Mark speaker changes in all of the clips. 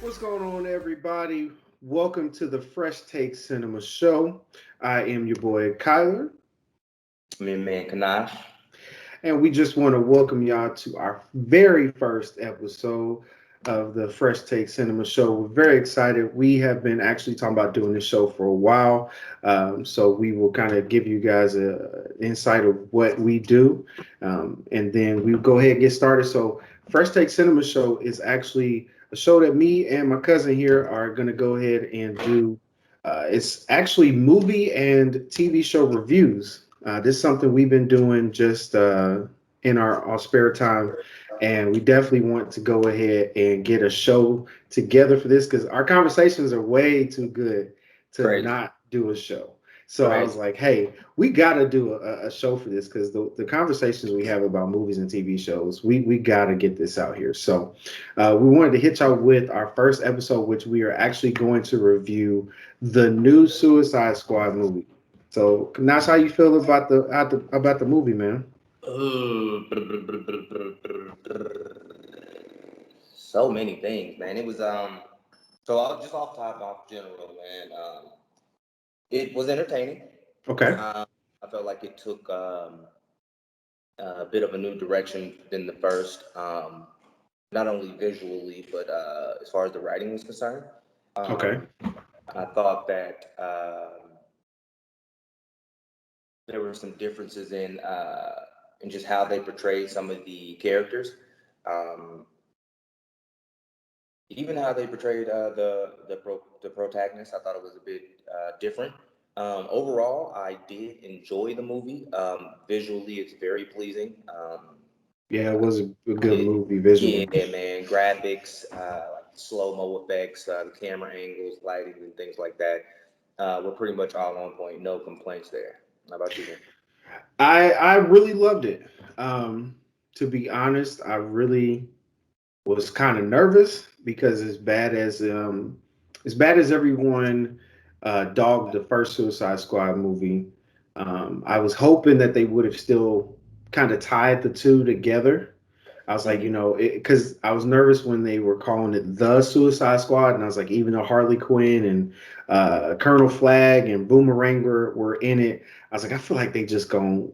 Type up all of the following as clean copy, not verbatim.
Speaker 1: What's going on, everybody? Welcome to the Fresh Take Cinema Show. I am your boy Kyler,
Speaker 2: Me and man Kanash.
Speaker 1: and we just want to welcome y'all to our very first episode of the Fresh Take Cinema Show. We're very excited. We have been actually talking about doing this show for a while, so we will kind of give you guys a insight of what we do, and then we go ahead and get started. So, Fresh Take Cinema Show is actually a show that me and my cousin here are going to go ahead and do. It's actually movie and TV show reviews. This is something we've been doing just in our spare time, and we definitely want to go ahead and get a show together for this because our conversations are way too good to
Speaker 2: Crazy.
Speaker 1: not do a show. So I was
Speaker 2: Crazy.
Speaker 1: like, hey, we got to do a show for this because the conversations we have about movies and TV shows, we got to get this out here. So we wanted to hit y'all with our first episode, which we are actually going to review the new Suicide Squad movie. So that's how you feel about the movie, man.
Speaker 2: So many things, man. It was So I'll just off general, man. It was entertaining.
Speaker 1: Okay.
Speaker 2: I felt like it took a bit of a new direction than the first. Not only visually, but as far as the writing was concerned.
Speaker 1: Okay.
Speaker 2: Um, I thought that there were some differences in just how they portrayed some of the characters. Um, Even how they portrayed the protagonist, I thought it was a bit different. Overall, I did enjoy the movie. Visually, it's very pleasing.
Speaker 1: Yeah, it was a good
Speaker 2: It,
Speaker 1: movie visually.
Speaker 2: yeah, man, graphics, like slow mo effects, the camera angles, lighting, and things like that were pretty much all on point. No complaints there. How about you, man?
Speaker 1: I really loved it. To be honest, I really was kind of nervous because as bad as everyone dogged the first Suicide Squad movie, I was hoping that they would have still kind of tied the two together. I was like,
Speaker 2: Mm-hmm.
Speaker 1: because I was nervous when they were calling it the Suicide Squad, and I was like, even though Harley Quinn and Colonel Flag and Boomerang were in it, I was like, I feel like they just gonna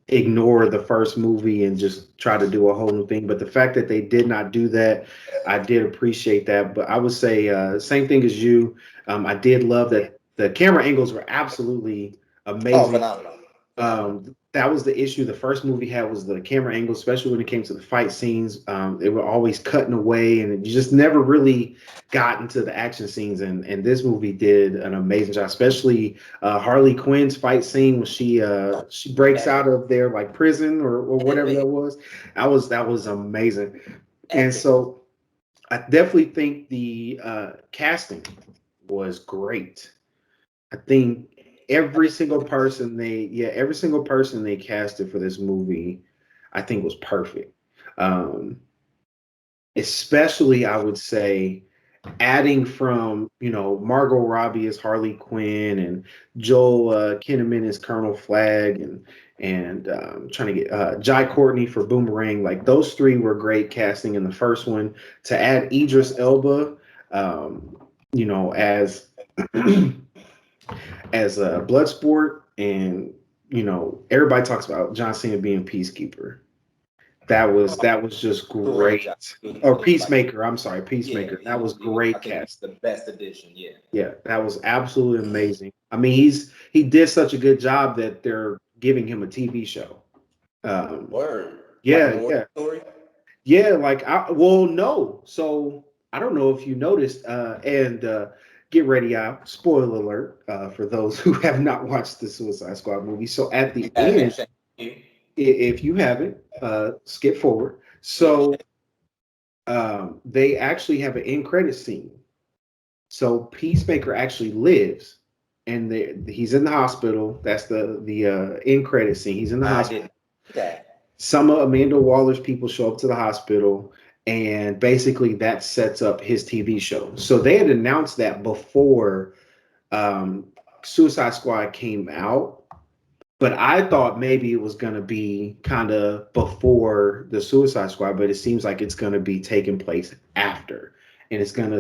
Speaker 1: ignore the first movie and just try to do a whole new thing. But the fact that they did not do that, I did appreciate that. But I would say same thing as you. I did love that the camera angles were absolutely
Speaker 2: Oh,
Speaker 1: amazing.
Speaker 2: phenomenal, phenomenal.
Speaker 1: That was the issue the first movie had was the camera angle, especially when it came to the fight scenes. They were always cutting away, and you just never really got into the action scenes. And this movie did an amazing job, especially Harley Quinn's fight scene when she breaks out
Speaker 2: Epic,
Speaker 1: of their like prison or whatever that
Speaker 2: epic,
Speaker 1: was. That was amazing. And
Speaker 2: epic.
Speaker 1: so I definitely think the casting was great. I think every single person they casted for this movie, I think was perfect. Um, Especially I would say adding from Margot Robbie as Harley Quinn and Joel Kinnaman as Colonel Flag and trying to get Jai Courtney for Boomerang. Like those three were great casting in the first one. To add Idris Elba, um, as as a blood sport, and everybody talks about John Cena being Peacekeeper. That was just
Speaker 2: Great job.
Speaker 1: great.
Speaker 2: Good,
Speaker 1: Or
Speaker 2: good. Like,
Speaker 1: Peacemaker, I'm sorry,
Speaker 2: yeah,
Speaker 1: Peacemaker. That was
Speaker 2: he was. I
Speaker 1: great
Speaker 2: think he
Speaker 1: cast.
Speaker 2: was the best addition. Yeah.
Speaker 1: Yeah, that was absolutely amazing. I mean, he did such a good job that they're giving him a TV show. Um,
Speaker 2: Word. Like an
Speaker 1: yeah,
Speaker 2: origin
Speaker 1: yeah,
Speaker 2: story.
Speaker 1: yeah. Like, well, no. So I don't know if you noticed. And get ready, out. Spoiler alert for those who have not watched the Suicide Squad movie. So at
Speaker 2: If you
Speaker 1: the
Speaker 2: haven't,
Speaker 1: end,
Speaker 2: shame on you.
Speaker 1: if you haven't, skip forward.
Speaker 2: Yeah.
Speaker 1: So they actually have an end credit scene. So Peacemaker actually lives, and he's in the hospital. That's the end credit scene. He's in the
Speaker 2: I
Speaker 1: hospital.
Speaker 2: didn't. That.
Speaker 1: Some of Amanda Waller's people show up to the hospital, and basically that sets up his TV show. So they had announced that before um, Suicide Squad came out, but I thought maybe it was going to be kind of before the Suicide Squad, but it seems like it's going to be taking place after. and it's gonna,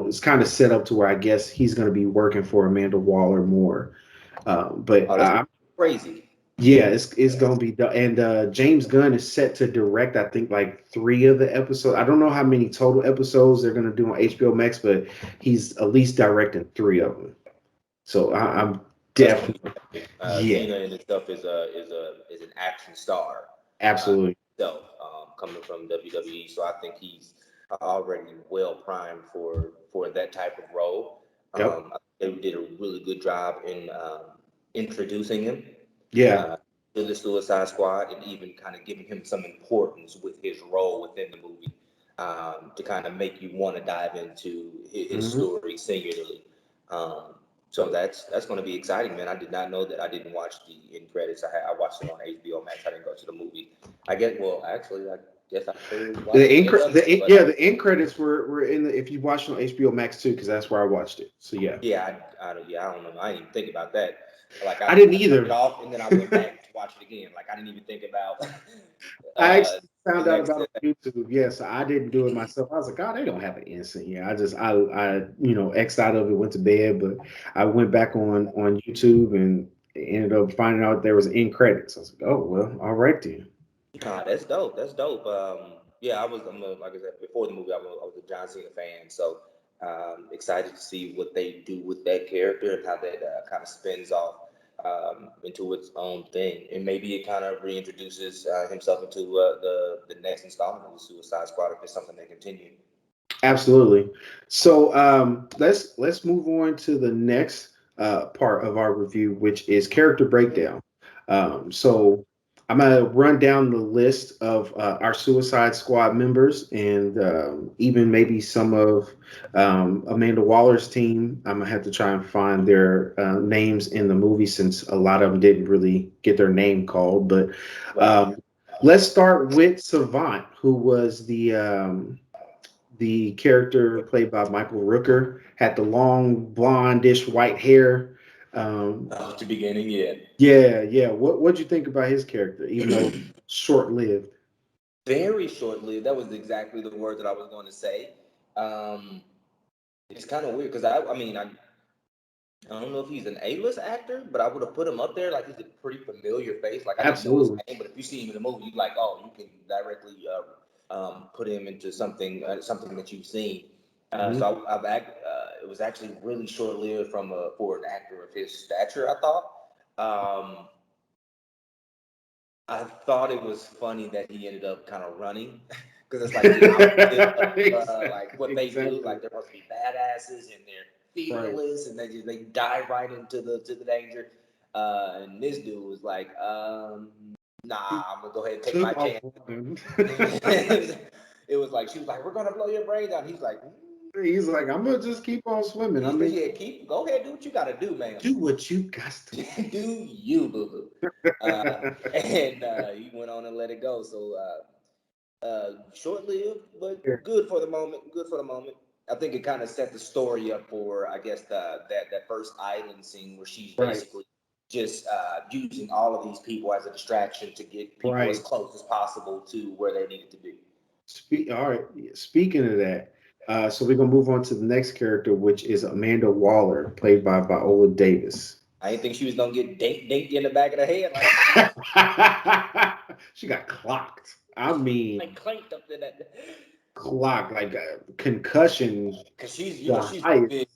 Speaker 1: it's kind of set up to where I guess he's gonna be working for Amanda Waller more. But
Speaker 2: Oh, that's crazy.
Speaker 1: yeah, it's gonna be done. And James Gunn is set to direct, I think, like three of the episodes. I don't know how many total episodes they're gonna do on HBO Max, but he's at least directing three of them. So I'm
Speaker 2: That's gonna be
Speaker 1: definitely, yeah,
Speaker 2: Cena in itself is an action star.
Speaker 1: absolutely.
Speaker 2: So coming from WWE, so I think he's already well primed for that type of role.
Speaker 1: Yep.
Speaker 2: I think they did a really good job in introducing him
Speaker 1: Yeah.
Speaker 2: uh, to the Suicide Squad and even kind of giving him some importance with his role within the movie to kind of make you want to dive into his
Speaker 1: Hmm.
Speaker 2: story singularly. Um, so that's going to be exciting, man. I did not know that. I didn't watch the end credits. I watched it on HBO Max. I didn't go to the movie. I guess. Well, actually, I guess I could watch
Speaker 1: The
Speaker 2: the
Speaker 1: end,
Speaker 2: end
Speaker 1: cre-
Speaker 2: of it, but
Speaker 1: yeah, the end credits were in the, if you watched it on HBO Max too, because that's where I watched it. So yeah,
Speaker 2: yeah, I don't know. I didn't even think about that. Like
Speaker 1: I didn't
Speaker 2: I turned it
Speaker 1: either.
Speaker 2: off and then I went back to watch it again. Like I didn't even think about
Speaker 1: I
Speaker 2: uh,
Speaker 1: actually
Speaker 2: the
Speaker 1: found out
Speaker 2: next.
Speaker 1: about it on YouTube. Yes, I didn't do it myself. I was like, God, they don't have an instant here. I X'd out of it, went to bed, but I went back on YouTube and ended up finding out there was end credits. I was like, oh well, all right then.
Speaker 2: Nah, that's dope. That's dope. Yeah, like I said before the movie, I was a John Cena fan, so excited to see what they do with that character and how that kind of spins off into its own thing, and maybe it kind of reintroduces himself into the next installment of the Suicide Squad if it's something they continue.
Speaker 1: Absolutely. So let's move on to the next part of our review, which is character breakdown. So I'm gonna run down the list of our Suicide Squad members and even maybe some of Amanda Waller's team. I'm gonna have to try and find their names in the movie since a lot of them didn't really get their name called. But
Speaker 2: Right.
Speaker 1: um, let's start with Savant, who was the character played by Michael Rooker, had the long blondish white hair.
Speaker 2: At the beginning, yeah.
Speaker 1: Yeah, yeah. What'd you think about his character, even though short lived?
Speaker 2: Very short-lived. That was exactly the word that I was going to say. Um, it's kind of weird because I don't know if he's an A-list actor, but I would have put him up there. Like he's a pretty familiar face. Like I didn't know his
Speaker 1: Absolutely.
Speaker 2: name, but if you see him in the movie, you like, oh, you can directly put him into something that you've seen.
Speaker 1: Hmm.
Speaker 2: So it was actually really short-lived for an actor of his stature. I thought. Um, I thought it was funny that he ended up kind of running because it's like the opposite of like what they do.
Speaker 1: Exactly.
Speaker 2: Like they're supposed to be badasses and they're
Speaker 1: Right.
Speaker 2: fearless and they dive right into the danger. And this dude was like,
Speaker 1: He
Speaker 2: nah, I'm gonna go ahead and take my
Speaker 1: took off
Speaker 2: chance.
Speaker 1: running.
Speaker 2: It was like she was like, we're gonna blow your brains out. He's like,
Speaker 1: He's like, I'm gonna just keep on swimming. I
Speaker 2: he said,
Speaker 1: mean,
Speaker 2: yeah, go ahead, do what you gotta do, man.
Speaker 1: do what you got to
Speaker 2: Do you, boo boo? And he went on and let it go. So short-lived,
Speaker 1: do.
Speaker 2: but good for the moment. Good for the moment. I think it kind of set the story up for, I guess, that first island scene where she's
Speaker 1: Right.
Speaker 2: basically just using all of these people as a distraction to get people as
Speaker 1: Right.
Speaker 2: close as possible to where they needed to be.
Speaker 1: All right. Speaking of that, so we're gonna move on to the next character, which is Amanda Waller, played by Viola Davis.
Speaker 2: I didn't think she was gonna get dinked in the back of the head
Speaker 1: She got clocked. I mean,
Speaker 2: like clanked up in that.
Speaker 1: clocked like a concussion.
Speaker 2: Because she's
Speaker 1: The
Speaker 2: she's the
Speaker 1: highest.
Speaker 2: big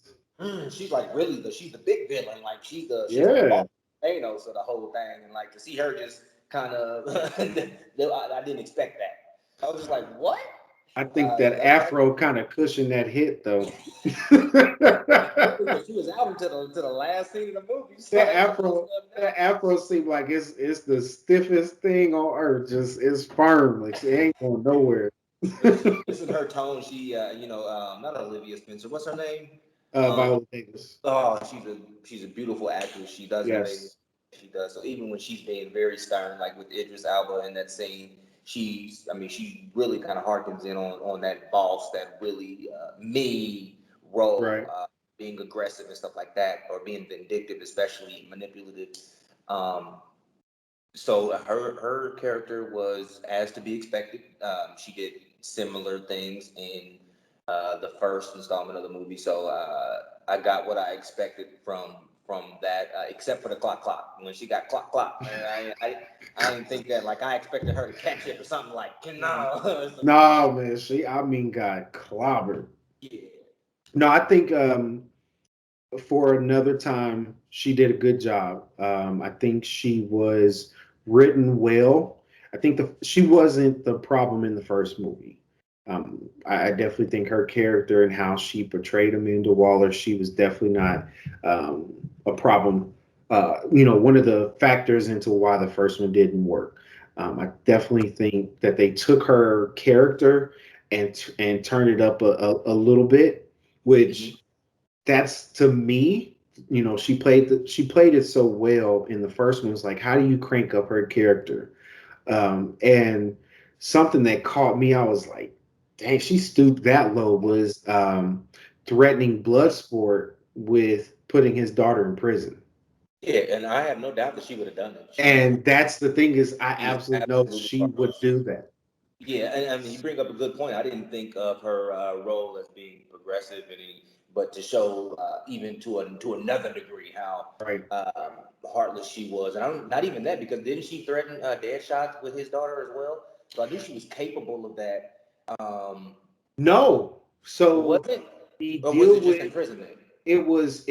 Speaker 2: she's like really she's the big villain. Like she's the
Speaker 1: Yeah,
Speaker 2: boss Thanos of the whole thing. And like to see her just kind of I didn't expect that. I was just like, what?
Speaker 1: I think that
Speaker 2: That was
Speaker 1: Afro kind of cushioned that hit though.
Speaker 2: she was out until the last scene of the movie. So
Speaker 1: That
Speaker 2: I ain't no
Speaker 1: Afro,
Speaker 2: stuff
Speaker 1: that Afro seemed like it's the stiffest thing on earth. Just it's firm, like she ain't going nowhere.
Speaker 2: now. Listen to her tone. She not Olivia Spencer. What's her name? Um,
Speaker 1: Viola Davis.
Speaker 2: Oh, she's a beautiful actress. She does an amazing.
Speaker 1: Yes.
Speaker 2: She does. So even when she's being very stern, like with Idris Elba in that scene, she really kind of harkens in on that boss, that really mean role,
Speaker 1: Right.
Speaker 2: being aggressive and stuff like that, or being vindictive, especially manipulative. Um, so her character was as to be expected. She did similar things in the first installment of the movie. So I got what I expected from that, except for the clock. When she got clock, I didn't think that. Like I expected her to catch it or something like, no.
Speaker 1: No, man, I mean, got clobbered.
Speaker 2: Yeah.
Speaker 1: No, I think for another time, she did a good job. I think she was written well. I think she wasn't the problem in the first movie. I definitely think her character and how she portrayed Amanda Waller, she was definitely not a problem. One of the factors into why the first one didn't work. I definitely think that they took her character and turned it up a little bit, which that's to me, she played it so well in the first one. It's like, how do you crank up her character? And something that caught me, I was like, dang, she stooped that low, was threatening Bloodsport with putting his daughter in prison.
Speaker 2: Yeah, and I have no doubt that she would have done it.
Speaker 1: And that's the thing, is I
Speaker 2: She's
Speaker 1: absolutely know
Speaker 2: absolutely
Speaker 1: she
Speaker 2: fine.
Speaker 1: would do that.
Speaker 2: Yeah, and I mean, you bring up a good point. I didn't think of her role as being progressive, but to show even to another degree how
Speaker 1: Right.
Speaker 2: heartless she was, and not even that, because didn't she threaten Deadshot with his daughter as well? So I knew she was capable of that. Um,
Speaker 1: No. So
Speaker 2: was it,
Speaker 1: the
Speaker 2: or was
Speaker 1: deal
Speaker 2: it just
Speaker 1: with
Speaker 2: imprisonment?
Speaker 1: it was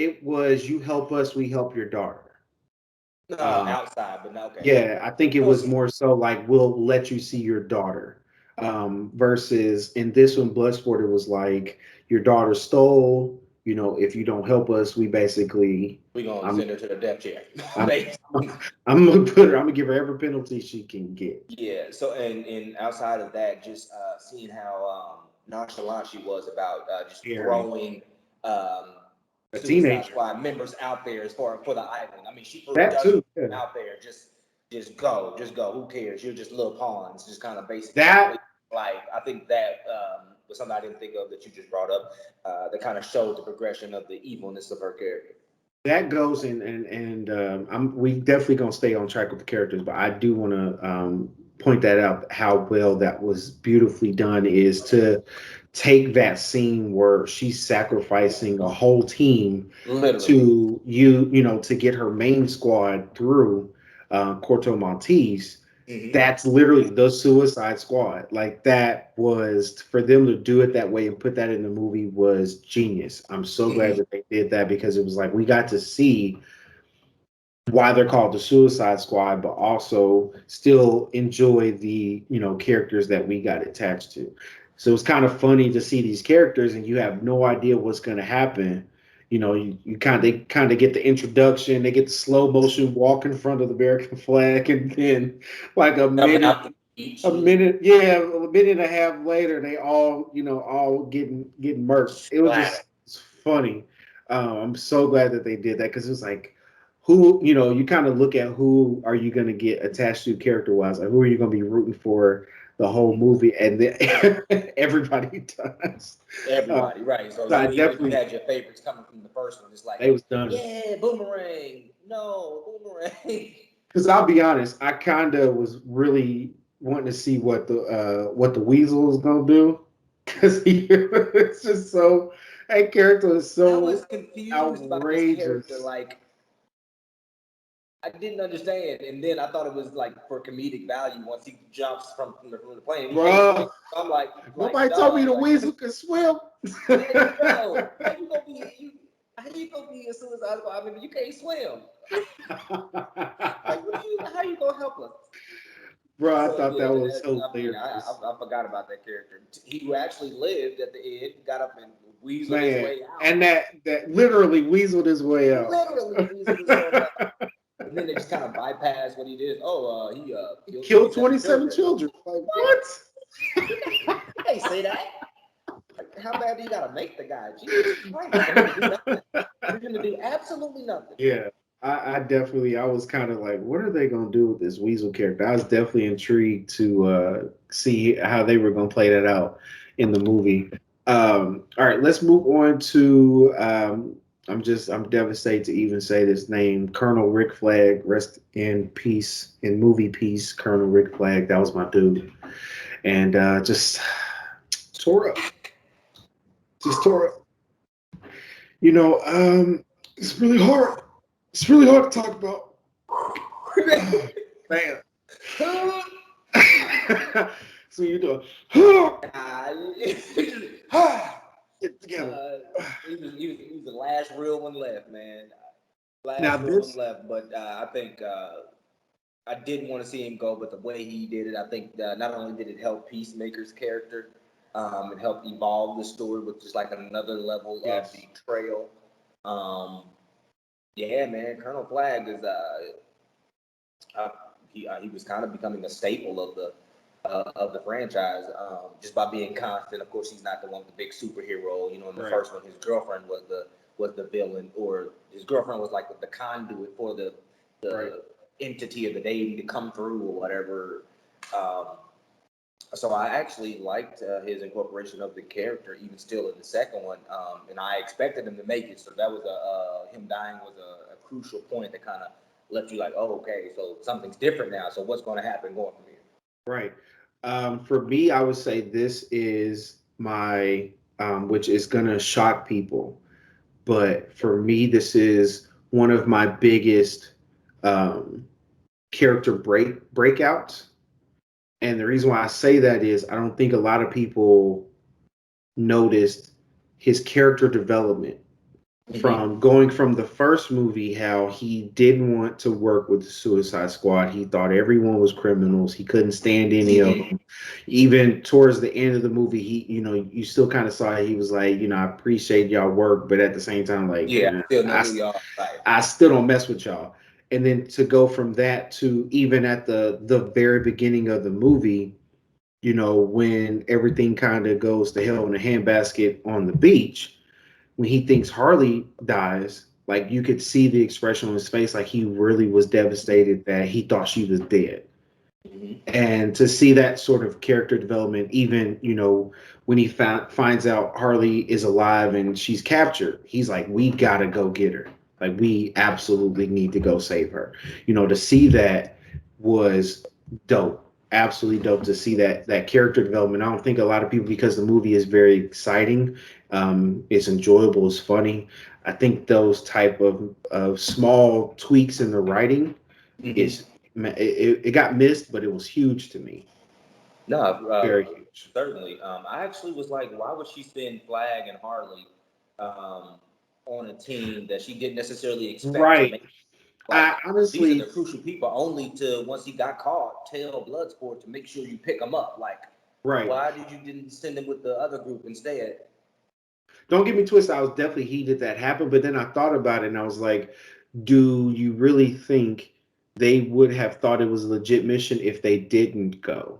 Speaker 1: you help us, we help your daughter.
Speaker 2: No,
Speaker 1: Um,
Speaker 2: outside, but no, okay.
Speaker 1: Yeah, I think it
Speaker 2: So
Speaker 1: was more so like, we'll let you see your daughter. Versus in this one, Bloodsport, it was like, your daughter stole. If you don't help us, we basically,
Speaker 2: we're gonna
Speaker 1: I'm,
Speaker 2: send her to the death chair.
Speaker 1: I'm, I'm gonna put her. I'm gonna give her every penalty she can get.
Speaker 2: Yeah. So, and outside of that, just seeing how nonchalant she was about just
Speaker 1: Harry,
Speaker 2: throwing
Speaker 1: a
Speaker 2: Suicide
Speaker 1: teenager.
Speaker 2: Squad members out there as far for the island. I mean, she threw
Speaker 1: That
Speaker 2: dozens
Speaker 1: too. Yeah.
Speaker 2: out there. Just go. Who cares? You're just little pawns. Just kind of basically
Speaker 1: That
Speaker 2: like I think that was something I didn't think of that you just brought up. That kind of showed the progression of the evilness of her character.
Speaker 1: that goes in, and we definitely gonna stay on track with the characters, but I do want to point that out, how well that was beautifully done, is to take that scene where she's sacrificing a whole team
Speaker 2: Literally.
Speaker 1: to get her main squad through Corto Maltese.
Speaker 2: Mm-hmm.
Speaker 1: That's literally the Suicide Squad. Like, that was, for them to do it that way and put that in the movie, was genius. I'm so glad
Speaker 2: Mm-hmm.
Speaker 1: that they did that, because it was like, we got to see why they're called the Suicide Squad, but also still enjoy the characters that we got attached to. So it's kind of funny to see these characters and you have no idea what's going to happen. They kind of get the introduction, they get the slow motion walk in front of the American flag, and then like
Speaker 2: Coming out the beach.
Speaker 1: yeah, a minute and a half later, they all getting murked. It was
Speaker 2: Splatter.
Speaker 1: just, it's funny. I'm so glad that they did that, because it was like, who, you kind of look at who are you going to get attached to character wise, like who are you going to be rooting for the whole movie, and then everybody does.
Speaker 2: Everybody, right? So
Speaker 1: So I
Speaker 2: even if you
Speaker 1: definitely,
Speaker 2: had your favorites coming from the first one, it's like,
Speaker 1: they was done.
Speaker 2: yeah, Boomerang. No, Boomerang.
Speaker 1: Because I'll be honest, I kind of was really wanting to see what the Weasel was gonna do, because it's just so, that character is
Speaker 2: I was
Speaker 1: so
Speaker 2: confused about his character.
Speaker 1: outrageous,
Speaker 2: Like, I didn't understand, and then I thought it was like for comedic value once he jumps from the plane. He can't swim.
Speaker 1: bro.
Speaker 2: I'm like,
Speaker 1: Nobody told me
Speaker 2: dog,
Speaker 1: the
Speaker 2: like,
Speaker 1: Weasel could swim.
Speaker 2: bro, how you gonna be a suicide squad? I mean, you can't swim. Like, how you gonna help us?
Speaker 1: Bro, I
Speaker 2: So
Speaker 1: thought
Speaker 2: yeah,
Speaker 1: that was
Speaker 2: I mean,
Speaker 1: hilarious.
Speaker 2: I forgot about that character. He who actually lived at the end, got up and weaseled his
Speaker 1: Man,
Speaker 2: way out.
Speaker 1: and that literally weaseled his way out.
Speaker 2: Literally weaseled his way out. And then they just kind of bypassed what he did. Oh, he killed
Speaker 1: Killed
Speaker 2: 27
Speaker 1: 27
Speaker 2: children.
Speaker 1: children. Like,
Speaker 2: What?
Speaker 1: what?
Speaker 2: You can't say that. Like, how bad do you gotta make the guy? Jesus Christ, for him to do nothing. For him to do absolutely nothing.
Speaker 1: Yeah, I was kind of like, what are they gonna do with this Weasel character? I was definitely intrigued to see how they were gonna play that out in the movie. All right, let's move on to. I'm devastated to even say this name, Colonel Rick Flag. Rest in peace, in movie peace, Colonel Rick Flag. That was my dude, and just tore up. Just Tora. You know, it's really hard. It's really hard to talk about. Man. So you doing? Get together.
Speaker 2: He was the last real one left, man.
Speaker 1: Now
Speaker 2: Last real one
Speaker 1: this,
Speaker 2: left, but I think I didn't want to see him go, but the way he did it, I think not only did it help Peacemaker's character, it helped evolve the story, which is like another level of
Speaker 1: yes,
Speaker 2: betrayal. Um, yeah, man, Colonel Flag is uh, he was kind of becoming a staple of the franchise, just by being constant. Of course, he's not the one with the big superhero. You know, in the
Speaker 1: right,
Speaker 2: first one, his girlfriend was the villain, or his girlfriend was like the conduit for
Speaker 1: right.
Speaker 2: the entity of the deity to come through or whatever. Um, so I actually liked his incorporation of the character, even still in the second one, and I expected him to make it. So that was him dying was a crucial point that kind of left you like, oh, okay, so something's different now. So what's going to happen going from here?
Speaker 1: Right. For me, I would say this is my, which is gonna shock people, but for me, this is one of my biggest um, character breakouts. And the reason why I say that is I don't think a lot of people noticed his character development
Speaker 2: Mm-hmm.
Speaker 1: from going from the first movie, how he didn't want to work with the Suicide Squad. He thought everyone was criminals. He couldn't stand any of
Speaker 2: Mm-hmm.
Speaker 1: them. Even towards the end of the movie, you still kind of saw he was like, I appreciate y'all work, but at the same time, like,
Speaker 2: Yeah, I still know
Speaker 1: I
Speaker 2: who y'all right.
Speaker 1: I still don't mess with y'all. And then to go from that to even at the very beginning of the movie, when everything kind of goes to hell in a handbasket on the beach, when he thinks Harley dies, like you could see the expression on his face, like he really was devastated that he thought she was dead.
Speaker 2: Mm-hmm.
Speaker 1: And to see that sort of character development, even when he finds out Harley is alive and she's captured, he's like, "We gotta go get her. Like we absolutely need to go save her." To see that was dope. Absolutely dope to see that character development. I don't think a lot of people, because the movie is very exciting, it's enjoyable, it's funny. I think those type of small tweaks in the writing
Speaker 2: Mm-hmm.
Speaker 1: is it got missed, but it was huge to me.
Speaker 2: No,
Speaker 1: Very huge.
Speaker 2: certainly. I actually was like, why would she send Flag and Harley um, on a team that she didn't necessarily expect to
Speaker 1: Right.
Speaker 2: make?
Speaker 1: I
Speaker 2: Like, these are the
Speaker 1: honestly,
Speaker 2: crucial people. Only to once he got caught, tell Bloodsport to make sure you pick him up. Like,
Speaker 1: right.
Speaker 2: why did you didn't send him with the other group instead?
Speaker 1: Don't get me twisted. I was definitely heated that happened, but then I thought about it and I was like, do you really think they would have thought it was a legit mission if they didn't go?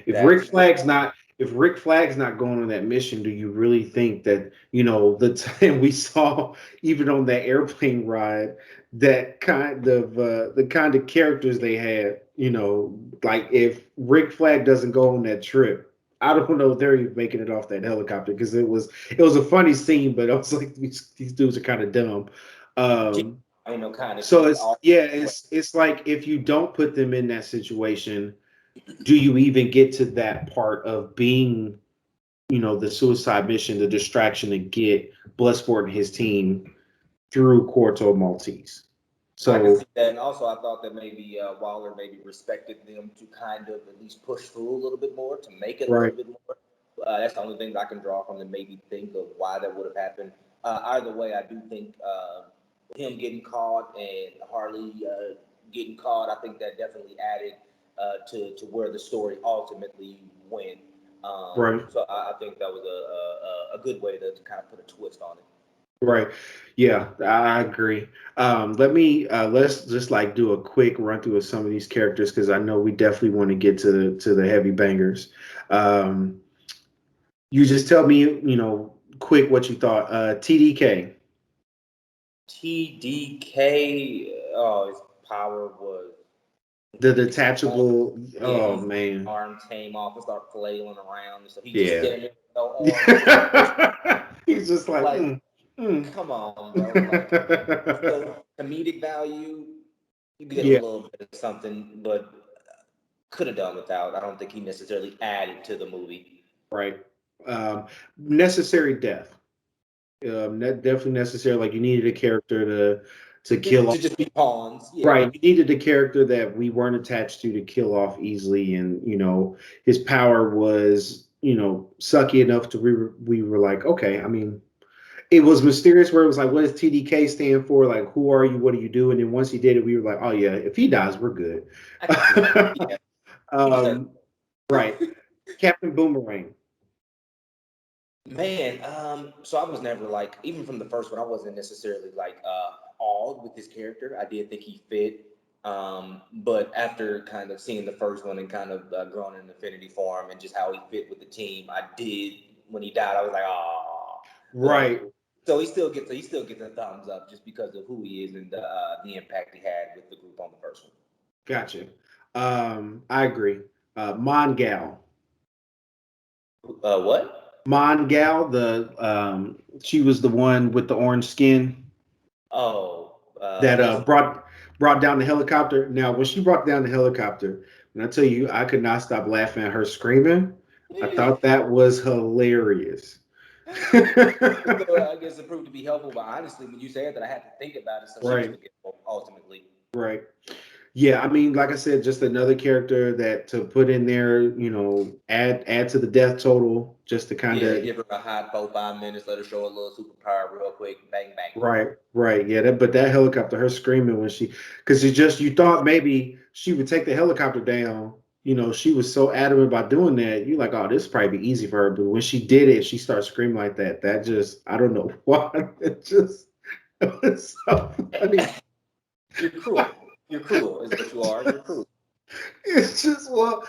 Speaker 1: if
Speaker 2: That
Speaker 1: Rick
Speaker 2: is a good
Speaker 1: Flag's
Speaker 2: point.
Speaker 1: not if Rick Flag's not going on that mission, do you really think that the time we saw even on that airplane ride, that kind of the kind of characters they had, like if Rick Flag doesn't go on that trip, I don't know if they're even making it off that helicopter because it was a funny scene, but I was like these dudes are kind of dumb.
Speaker 2: Yeah,
Speaker 1: Um,
Speaker 2: I know, kind of
Speaker 1: so
Speaker 2: just
Speaker 1: it's
Speaker 2: all.
Speaker 1: yeah, it's like if you don't put them in that situation, do you even get to that part of being, the suicide mission, the distraction to get Bloodsport and his team through Corto Maltese?
Speaker 2: I can
Speaker 1: So,
Speaker 2: see that, and also I thought that maybe Waller maybe respected them to kind of at least push through a little bit more to make it a
Speaker 1: right,
Speaker 2: little bit more. That's the only thing I can draw from to maybe think of why that would have happened. Either way, I do think him getting caught and Harley getting caught, I think that definitely added to where the story ultimately went.
Speaker 1: right,
Speaker 2: So I think that was a good way to kind of put a twist on it.
Speaker 1: right. Yeah, I agree. Let's just like do a quick run through of some of these characters because I know we definitely want to get to the heavy bangers. Um, you just tell me, quick what you thought. TDK,
Speaker 2: TDK, oh, his power was
Speaker 1: the
Speaker 2: his arm,
Speaker 1: detachable.
Speaker 2: yeah,
Speaker 1: Oh
Speaker 2: his
Speaker 1: man,
Speaker 2: arms came off and started flailing around, and so he just
Speaker 1: yeah.
Speaker 2: standing there with no arms.
Speaker 1: He's just like,
Speaker 2: Like,
Speaker 1: mm.
Speaker 2: come on, bro. Like, so comedic value, you get a
Speaker 1: Yeah,
Speaker 2: little bit of something, but could have done without. I don't think he necessarily added to the movie.
Speaker 1: right. Necessary death. Definitely necessary. Like you needed a character to kill
Speaker 2: To
Speaker 1: off.
Speaker 2: just be pawns. Yeah.
Speaker 1: Right. You needed a character that we weren't attached to kill off easily, and his power was sucky enough to we were like, okay. I mean, it was mysterious where it was like, what does TDK stand for? Like, who are you? What do you do? And then once he did it, we were like, oh yeah, if he dies, we're good.
Speaker 2: I can see that. Yeah. He deserves
Speaker 1: Right. Captain Boomerang.
Speaker 2: Man, so I was never like, even from the first one, I wasn't necessarily like awed with his character. I did think he fit. But after kind of seeing the first one and kind of growing in affinity for him and just how he fit with the team, I did when he died, I was like, oh, like
Speaker 1: Right.
Speaker 2: so he still gets a thumbs up just because of who he is and the impact he had with the group on the first one.
Speaker 1: Gotcha. I agree. Mongal.
Speaker 2: What?
Speaker 1: Mongal, she was the one with the orange skin
Speaker 2: Oh,
Speaker 1: that
Speaker 2: yes.
Speaker 1: brought down the helicopter. Now, when she brought down the helicopter, when I tell you, I could not stop laughing at her screaming. I thought that was hilarious.
Speaker 2: So I guess it proved to be helpful, but honestly, when you said that, I had to think about it. So she was
Speaker 1: Right,
Speaker 2: forgettable ultimately.
Speaker 1: right. Yeah, I mean, like I said, just another character that to put in there, add to the death total, just to kind
Speaker 2: Yeah,
Speaker 1: of.
Speaker 2: give her a hot 4 5 minutes, let her show a little superpower real quick, bang bang.
Speaker 1: Right, right. Yeah, but that helicopter, her screaming when because you thought maybe she would take the helicopter down. She was so adamant about doing that. You like, oh, this would probably be easy for her. But when she did it, she started screaming like that. That just, I don't know why. It was so funny.
Speaker 2: You're cruel. You're cruel, is what you are. You're cruel.
Speaker 1: It's just, well,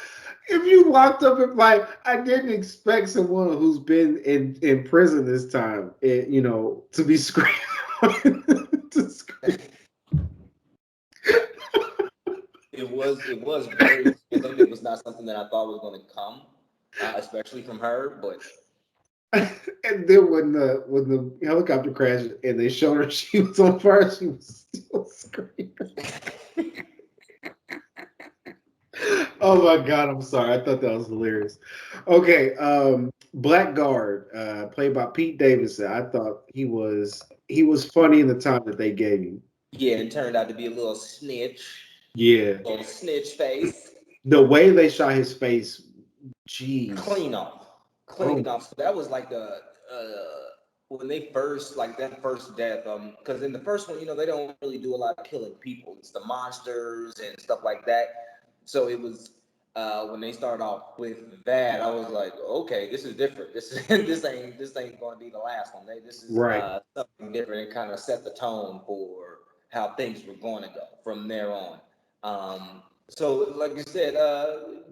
Speaker 1: if you walked up and like, I didn't expect someone who's been in prison this time, to be screaming. to scream.
Speaker 2: It was very telling. It was not something that I thought was going to come, especially from her. But
Speaker 1: And then when the helicopter crashed and they showed her she was on fire, she was still screaming. Oh my god, I'm sorry. I thought that was hilarious. Okay, Blackguard, played by Pete Davidson. I thought he was funny in the time that they gave him.
Speaker 2: yeah, it turned out to be a
Speaker 1: Yeah,
Speaker 2: little snitch face.
Speaker 1: the way they shot his face, jeez.
Speaker 2: Clean off,
Speaker 1: Oh,
Speaker 2: clean off. So that was like the when they first like that first death. Because in the first one, they don't really do a lot of killing people. It's the monsters and stuff like that. So it was when they started off with that, I was like, okay, this is different. This is this ain't going to be the last one. This is
Speaker 1: right.
Speaker 2: something different and kind of set the tone for how things were going to go from there on. So, like you said,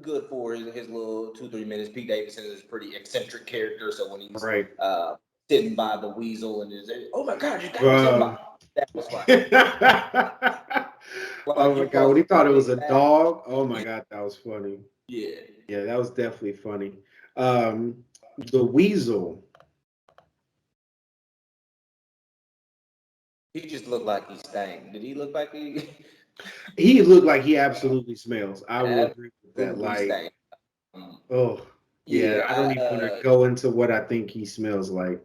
Speaker 2: good for his little 2 3 minutes. Pete Davidson is a pretty eccentric character, so when he's
Speaker 1: Right.
Speaker 2: sitting by the weasel and is, oh my God, you got me sitting by,
Speaker 1: Um,
Speaker 2: that was funny.
Speaker 1: oh
Speaker 2: Like
Speaker 1: my
Speaker 2: you
Speaker 1: god, when
Speaker 2: crossed
Speaker 1: he
Speaker 2: the
Speaker 1: thought it was
Speaker 2: line
Speaker 1: a
Speaker 2: back.
Speaker 1: dog, oh my god, that was funny.
Speaker 2: Yeah,
Speaker 1: Yeah, that was definitely funny. The weasel.
Speaker 2: he just looked like he stank. Did he look like he
Speaker 1: He looked like he absolutely smells. I will agree with that.
Speaker 2: absolutely
Speaker 1: Like,
Speaker 2: stank? Um,
Speaker 1: oh yeah,
Speaker 2: yeah,
Speaker 1: I don't even want to go into what I think he smells like.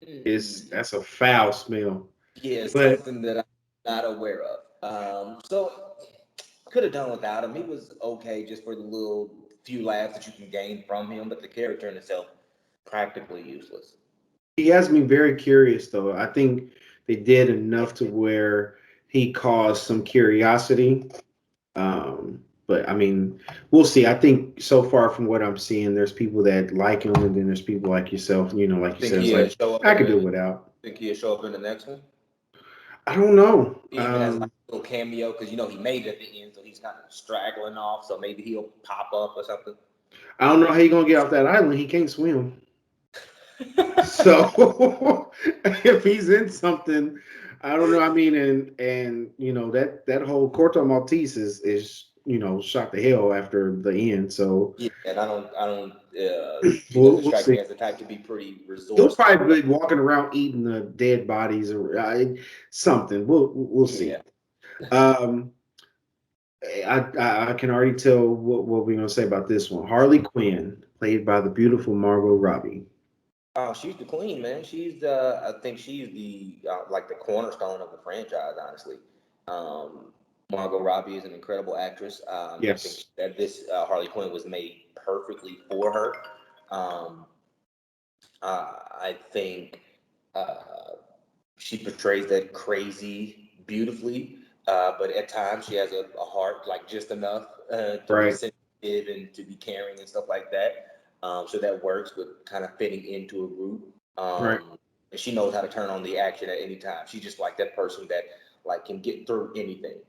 Speaker 2: mm,
Speaker 1: That's a foul smell.
Speaker 2: yeah,
Speaker 1: But
Speaker 2: something that I'm not aware of. So could have done without him. He was okay just for the little few laughs that you can gain from him, but the character in itself practically useless.
Speaker 1: he has me very curious, though. I think they did enough to where he caused some curiosity. But I mean, we'll see. I think so far from what I'm seeing, there's people that like him, and then there's people like yourself. Like you
Speaker 2: Think
Speaker 1: said, it's
Speaker 2: he'll
Speaker 1: like
Speaker 2: show up
Speaker 1: I
Speaker 2: in
Speaker 1: could do
Speaker 2: the
Speaker 1: without.
Speaker 2: think he'll show up in the next one,
Speaker 1: I don't know.
Speaker 2: even as like a little cameo, because he made it at the end, so he's kind of straggling off. So maybe he'll pop up or something.
Speaker 1: I don't know how you gonna get off that island. He can't swim. So if he's in something, I don't know. I mean, and that whole Corto Maltese is shot to hell after the end. So
Speaker 2: Yeah, and I don't. He doesn't
Speaker 1: we'll
Speaker 2: strike me
Speaker 1: see.
Speaker 2: as the type to be pretty
Speaker 1: He'll
Speaker 2: resourceful.
Speaker 1: probably be walking around eating the dead bodies or something. We'll see.
Speaker 2: Yeah,
Speaker 1: Um, I can already tell what we're gonna say about this one. Harley Quinn, played by the beautiful Margot Robbie.
Speaker 2: Oh, she's the queen, man. I think she's the like the cornerstone of the franchise. Honestly, um, Margot Robbie is an incredible actress. I think
Speaker 1: Yes.
Speaker 2: that this Harley Quinn was made perfectly for her. Um, I think uh, she portrays that crazy beautifully, but at times she has a heart like just enough to be
Speaker 1: Right.
Speaker 2: sensitive and to be caring and stuff like that. So that works with kind of fitting into a group.
Speaker 1: Right.
Speaker 2: And she knows how to turn on the action at any time. She's just like that person that like can get through anything.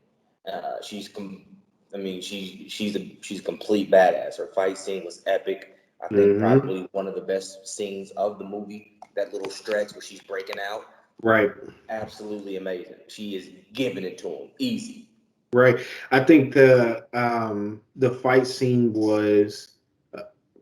Speaker 2: I mean, she's a complete badass. Her fight scene was epic. I think
Speaker 1: Hmm.
Speaker 2: probably one of the best scenes of the movie. That little stretch where she's breaking out,
Speaker 1: Right.
Speaker 2: absolutely amazing. She is giving it to him easy.
Speaker 1: Right. I think the fight scene was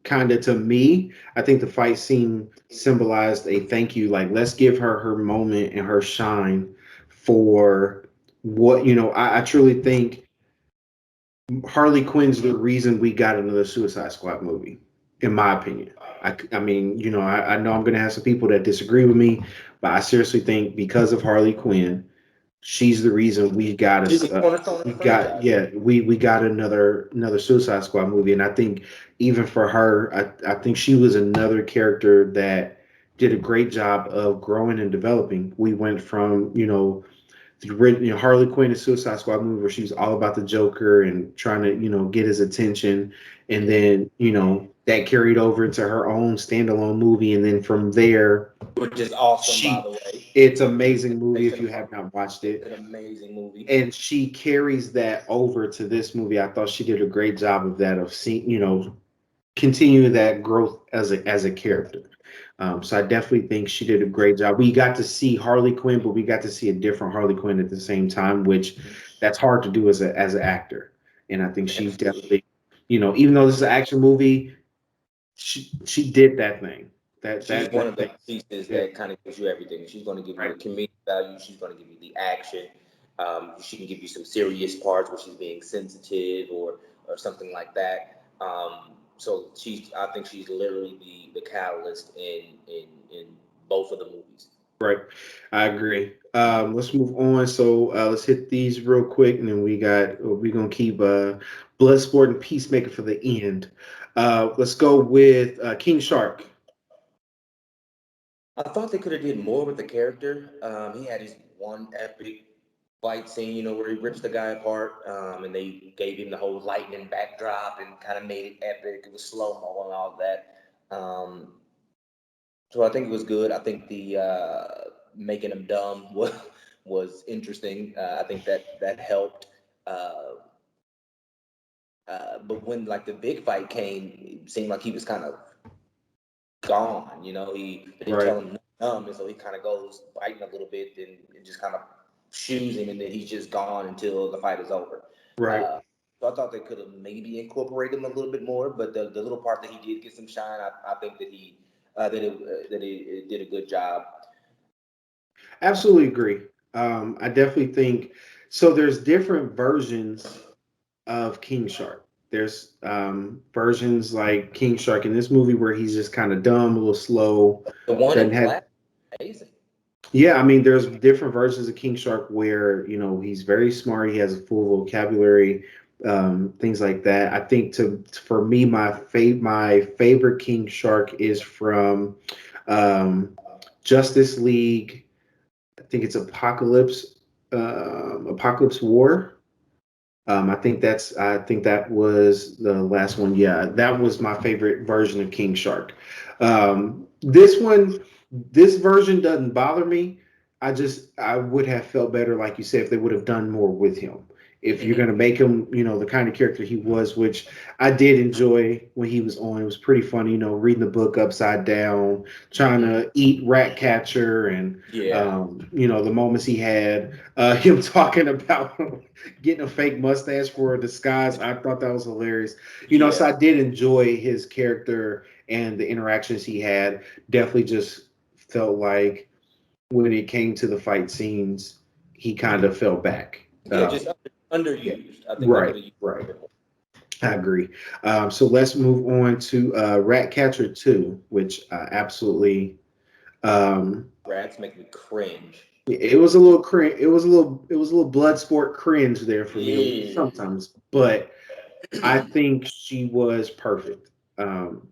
Speaker 1: kind of, to me, I think the fight scene symbolized a thank you. Like, let's give her her moment and her shine for what, I truly think Harley Quinn's the reason we got another Suicide Squad movie, in my opinion. I mean, I know I'm going to have some people that disagree with me, but I seriously think because of Harley Quinn, she's the reason we got
Speaker 2: She's
Speaker 1: us.
Speaker 2: a cornerstone of the
Speaker 1: We got
Speaker 2: franchise.
Speaker 1: yeah, we got another Suicide Squad movie, and I think even for her, I think she was another character that did a great job of growing and developing. We went from Harley Quinn and Suicide Squad movie where she's all about the Joker and trying to get his attention, and then that carried over into her own standalone movie, and then from there
Speaker 2: Which is awesome, by
Speaker 1: she
Speaker 2: the way.
Speaker 1: it's
Speaker 2: They,
Speaker 1: amazing movie
Speaker 2: they
Speaker 1: if
Speaker 2: should
Speaker 1: you
Speaker 2: have
Speaker 1: have
Speaker 2: marketed
Speaker 1: not watched
Speaker 2: it. It's
Speaker 1: it,
Speaker 2: an amazing movie.
Speaker 1: and she carries that over to this movie. I thought she did a great job of that, of seeing continue that growth as a character. So I definitely think she did a great job. We got to see Harley Quinn, but we got to see a different Harley Quinn at the same time, which that's hard to do as an actor. And I think she
Speaker 2: Absolutely.
Speaker 1: definitely, even though this is an action movie, she did that thing. That
Speaker 2: She's
Speaker 1: that
Speaker 2: one
Speaker 1: that
Speaker 2: of
Speaker 1: thing.
Speaker 2: those pieces
Speaker 1: Yeah,
Speaker 2: that kind of gives you everything. She's going to give you
Speaker 1: right.
Speaker 2: the comedic value. She's going to give you the action. She can give you some serious parts where she's being sensitive or something like that. So I think she's literally the catalyst in both of the movies.
Speaker 1: Right. I agree. Let's move on. So let's hit these real quick, and then we're gonna keep Bloodsport and Peacemaker for the end. Let's go with King Shark.
Speaker 2: I thought they could have did more with the character. He had his one epic fight scene, where he rips the guy apart, and they gave him the whole lightning backdrop and kind of made it epic. It was slow mo and all that. Um, so I think it was good. I think the making him dumb was interesting. I think that helped. Uh, but when like the big fight came, it seemed like he was kind of gone. They didn't
Speaker 1: Right.
Speaker 2: tell him numb, and so he kind of goes biting a little bit, and just kind of shoos him, and then he's just gone until the fight is over.
Speaker 1: Right.
Speaker 2: Uh, so I thought they could have maybe incorporated him a little bit more, but the little part that he did get some shine, I think that he did a good job.
Speaker 1: Absolutely agree. I definitely think so. There's different versions of King Shark. There's versions like King Shark in this movie where he's just kind of dumb, a little slow,
Speaker 2: The one
Speaker 1: doesn't
Speaker 2: in
Speaker 1: have.
Speaker 2: black, amazing.
Speaker 1: Yeah, I mean, there's different versions of King Shark where he's very smart. He has a full vocabulary, things like that. I think for me, my favorite King Shark is from um, Justice League. I think it's Apocalypse War. I think that was the last one. Yeah, that was my favorite version of King Shark. This version doesn't bother me. I would have felt better, like you said, if they would have done more with him. If you're
Speaker 2: Hmm.
Speaker 1: gonna make him, the kind of character he was, which I did enjoy when he was on. It was pretty funny, reading the book upside down, trying
Speaker 2: Hmm.
Speaker 1: to eat rat catcher, and
Speaker 2: Yeah,
Speaker 1: the moments he had, him talking about getting a fake mustache for a disguise. I thought that was hilarious. So
Speaker 2: yeah,
Speaker 1: I did enjoy his character and the interactions he had. Definitely just felt like when it came to the fight scenes, he kind of fell back.
Speaker 2: yeah. Just
Speaker 1: Yeah,
Speaker 2: underused. I think they
Speaker 1: right,
Speaker 2: could have used a
Speaker 1: right.
Speaker 2: little bit more.
Speaker 1: I agree. So let's move on to Ratcatcher 2, which absolutely um,
Speaker 2: Rats make me cringe.
Speaker 1: it was a little cringe. It was a little blood sport cringe there for me
Speaker 2: Yeah.
Speaker 1: sometimes, but I think she was perfect. Um,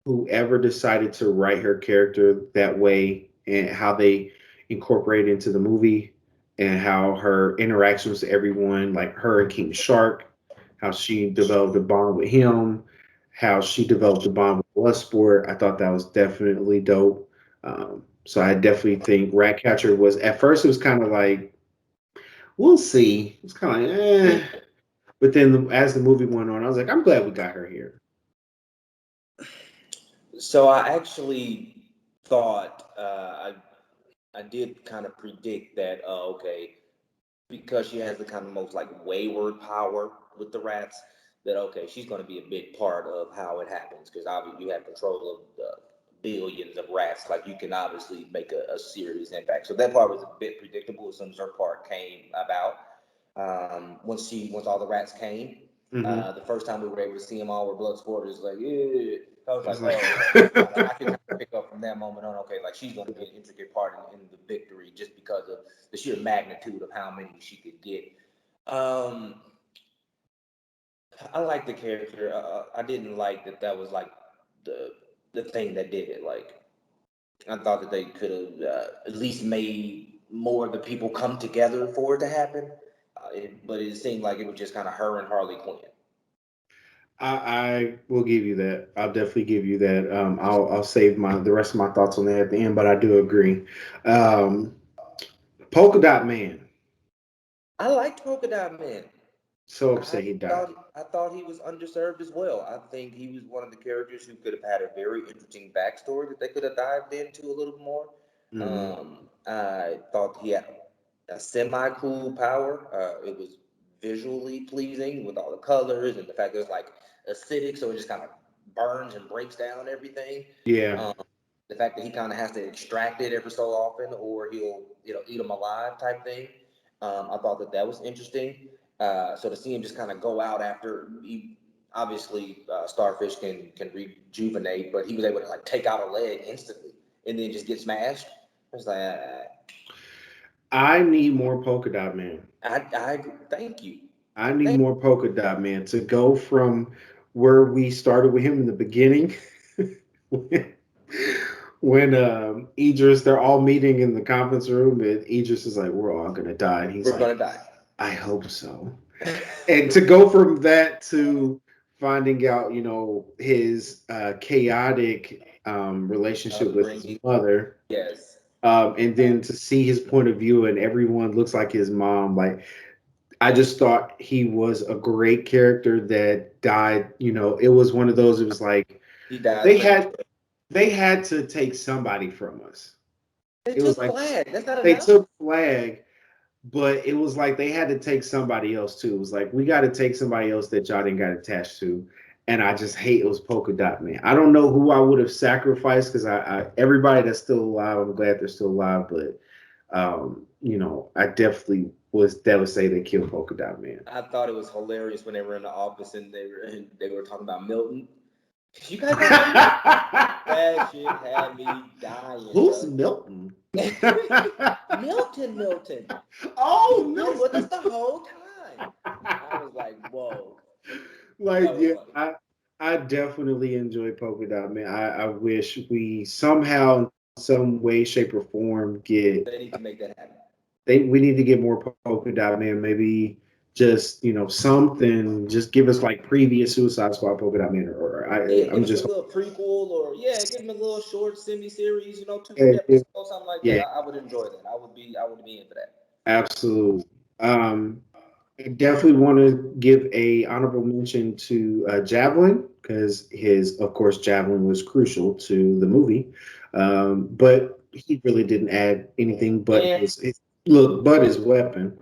Speaker 1: Whoever decided to write her character that way and how they incorporate into the movie and how her interactions with everyone, like her and King Shark, how she developed a bond with him, how she developed a bond with Bloodsport. I thought that was definitely dope. So I definitely think Ratcatcher was at first it was kind of like we'll see. It's kind of like but then as the movie went on, I was like, I'm glad we got her here.
Speaker 2: So I actually thought I did kind of predict that. Okay, because she has the kind of most like wayward power with the rats. That okay, she's going to be a big part of how it happens because obviously you have control of the billions of rats. Like you can obviously make a serious impact. So that part was a bit predictable as soon as her part came about. Once all the rats came,
Speaker 1: Hmm.
Speaker 2: the first time we were able to see them all were blood sporters. Like yeah, I was
Speaker 1: It's
Speaker 2: like,
Speaker 1: like,
Speaker 2: oh, okay. I could kind of pick up from that moment on. Okay, like she's going to be an intricate part in the victory just because of the sheer magnitude of how many she could get. Um, I like the character. I didn't like that. That was like the the thing that did it. Like I thought that they could have at least made more of the people come together for it to happen. But it seemed like it was just kind of her and Harley Quinn.
Speaker 1: I will give you that. I'll definitely give you that. I'll save my the rest of my thoughts on that at the end, but I do agree. Um, Polka Dot Man.
Speaker 2: I liked Polka Dot Man.
Speaker 1: So upset he died.
Speaker 2: I thought he was underserved as well. I think he was one of the characters who could have had a very interesting backstory that they could have dived into a little more.
Speaker 1: Hmm.
Speaker 2: I thought he had a semi cool power. It was visually pleasing with all the colors and the fact that it's like acidic, so it just kind of burns and breaks down everything.
Speaker 1: Yeah.
Speaker 2: Um, the fact that he kind of has to extract it every so often, or he'll eat them alive type thing. I thought that that was interesting. So to see him just kind of go out after he obviously starfish can rejuvenate, but he was able to like take out a leg instantly and then just get smashed. I was like,
Speaker 1: I need more Polka Dot Man.
Speaker 2: I thank you,
Speaker 1: I need
Speaker 2: thank.
Speaker 1: more Polka Dot Man to go from where we started with him in the beginning. when Idris, they're all meeting in the conference room, and Idris is like, "We're all gonna die," and he's
Speaker 2: We're
Speaker 1: like,
Speaker 2: gonna die.
Speaker 1: "I hope so." And to go from that to finding out, his chaotic relationship with his
Speaker 2: Upbringing,
Speaker 1: mother,
Speaker 2: yes.
Speaker 1: and then to see his point of view and everyone looks like his mom, like I just thought he was a great character that died. It was one of those. It was like
Speaker 2: He died
Speaker 1: they had
Speaker 2: prematurely.
Speaker 1: they had to take somebody from us.
Speaker 2: They
Speaker 1: It was
Speaker 2: took
Speaker 1: like
Speaker 2: Flag. That's not
Speaker 1: they
Speaker 2: enough.
Speaker 1: took Flag, but it was like they had to take somebody else too. It was like we got to take somebody else that y'all didn't got attached to. And I just hate it was Polka Dot Man. I don't know who I would have sacrificed because I everybody that's still alive, I'm glad they're still alive, but I definitely was devastated they killed Polka Dot Man.
Speaker 2: I thought it was hilarious when they were in the office and they were talking about Milton. You guys don't know Milton? That shit had me dying,
Speaker 1: Who's
Speaker 2: bro.
Speaker 1: Milton?
Speaker 2: Milton.
Speaker 1: Oh,
Speaker 2: He's been with us the whole time. I was like, whoa,
Speaker 1: like
Speaker 2: that was
Speaker 1: yeah,
Speaker 2: funny.
Speaker 1: I definitely enjoy Polka Dot Man. I wish we somehow, in some way, shape, or form get
Speaker 2: They need to make that happen.
Speaker 1: we need to get more Polka Dot Man. Maybe just something. Just give us like previous Suicide Squad Polka Dot Man, or
Speaker 2: Yeah,
Speaker 1: I'm
Speaker 2: give us a
Speaker 1: just
Speaker 2: little prequel, or yeah, give them a little short semi-series, 2 3
Speaker 1: yeah,
Speaker 2: episodes, something like that.
Speaker 1: yeah,
Speaker 2: I would enjoy that. I would be in for that.
Speaker 1: absolutely. Um, I definitely want to give a honorable mention to Javelin because of course, Javelin was crucial to the movie, but he really didn't add anything but
Speaker 2: Yeah.
Speaker 1: but his weapon.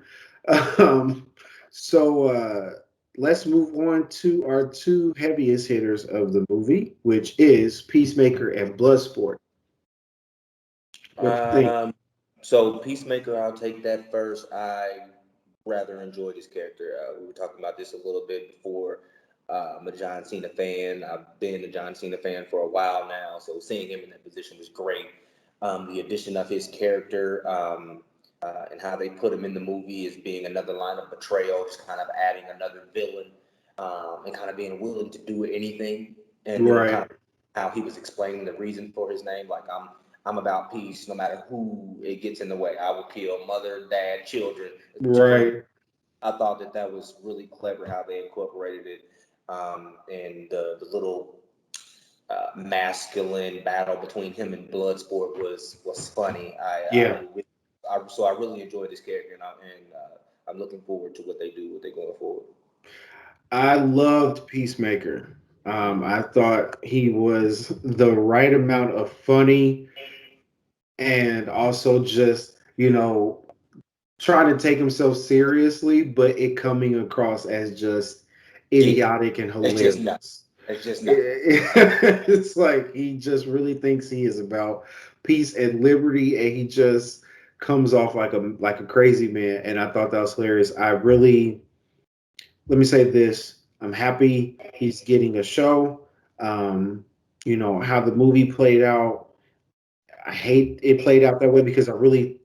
Speaker 1: Um, so let's move on to our two heaviest hitters of the movie, which is Peacemaker and Bloodsport. What you think?
Speaker 2: Um, so Peacemaker, I'll take that first. I rather enjoyed his character. We were talking about this a little bit before I'm a John Cena fan. I've been a John Cena fan for a while now, so seeing him in that position was great. The addition of his character and how they put him in the movie as being another line of betrayal, just kind of adding another villain and kind of being willing to do anything. And kind
Speaker 1: Right.
Speaker 2: of how he was explaining the reason for his name, like I'm about peace, no matter who it gets in the way. I will kill mother, dad, children.
Speaker 1: Right.
Speaker 2: I thought that was really clever how they incorporated it, and the little masculine battle between him and Bloodsport was funny.
Speaker 1: Yeah.
Speaker 2: So I really enjoyed this character, I'm looking forward to what they going forward.
Speaker 1: I loved Peacemaker. I thought he was the right amount of funny and also just, trying to take himself seriously, but it coming across as just
Speaker 2: Yeah,
Speaker 1: idiotic and
Speaker 2: it's just not.
Speaker 1: hilarious.
Speaker 2: It's just not.
Speaker 1: It's like he just really thinks he is about peace and liberty, and he just comes off like a crazy man. And I thought that was hilarious. I really let me say this: I'm happy he's getting a show. Um, how the movie played out. I hate it played out that way because I really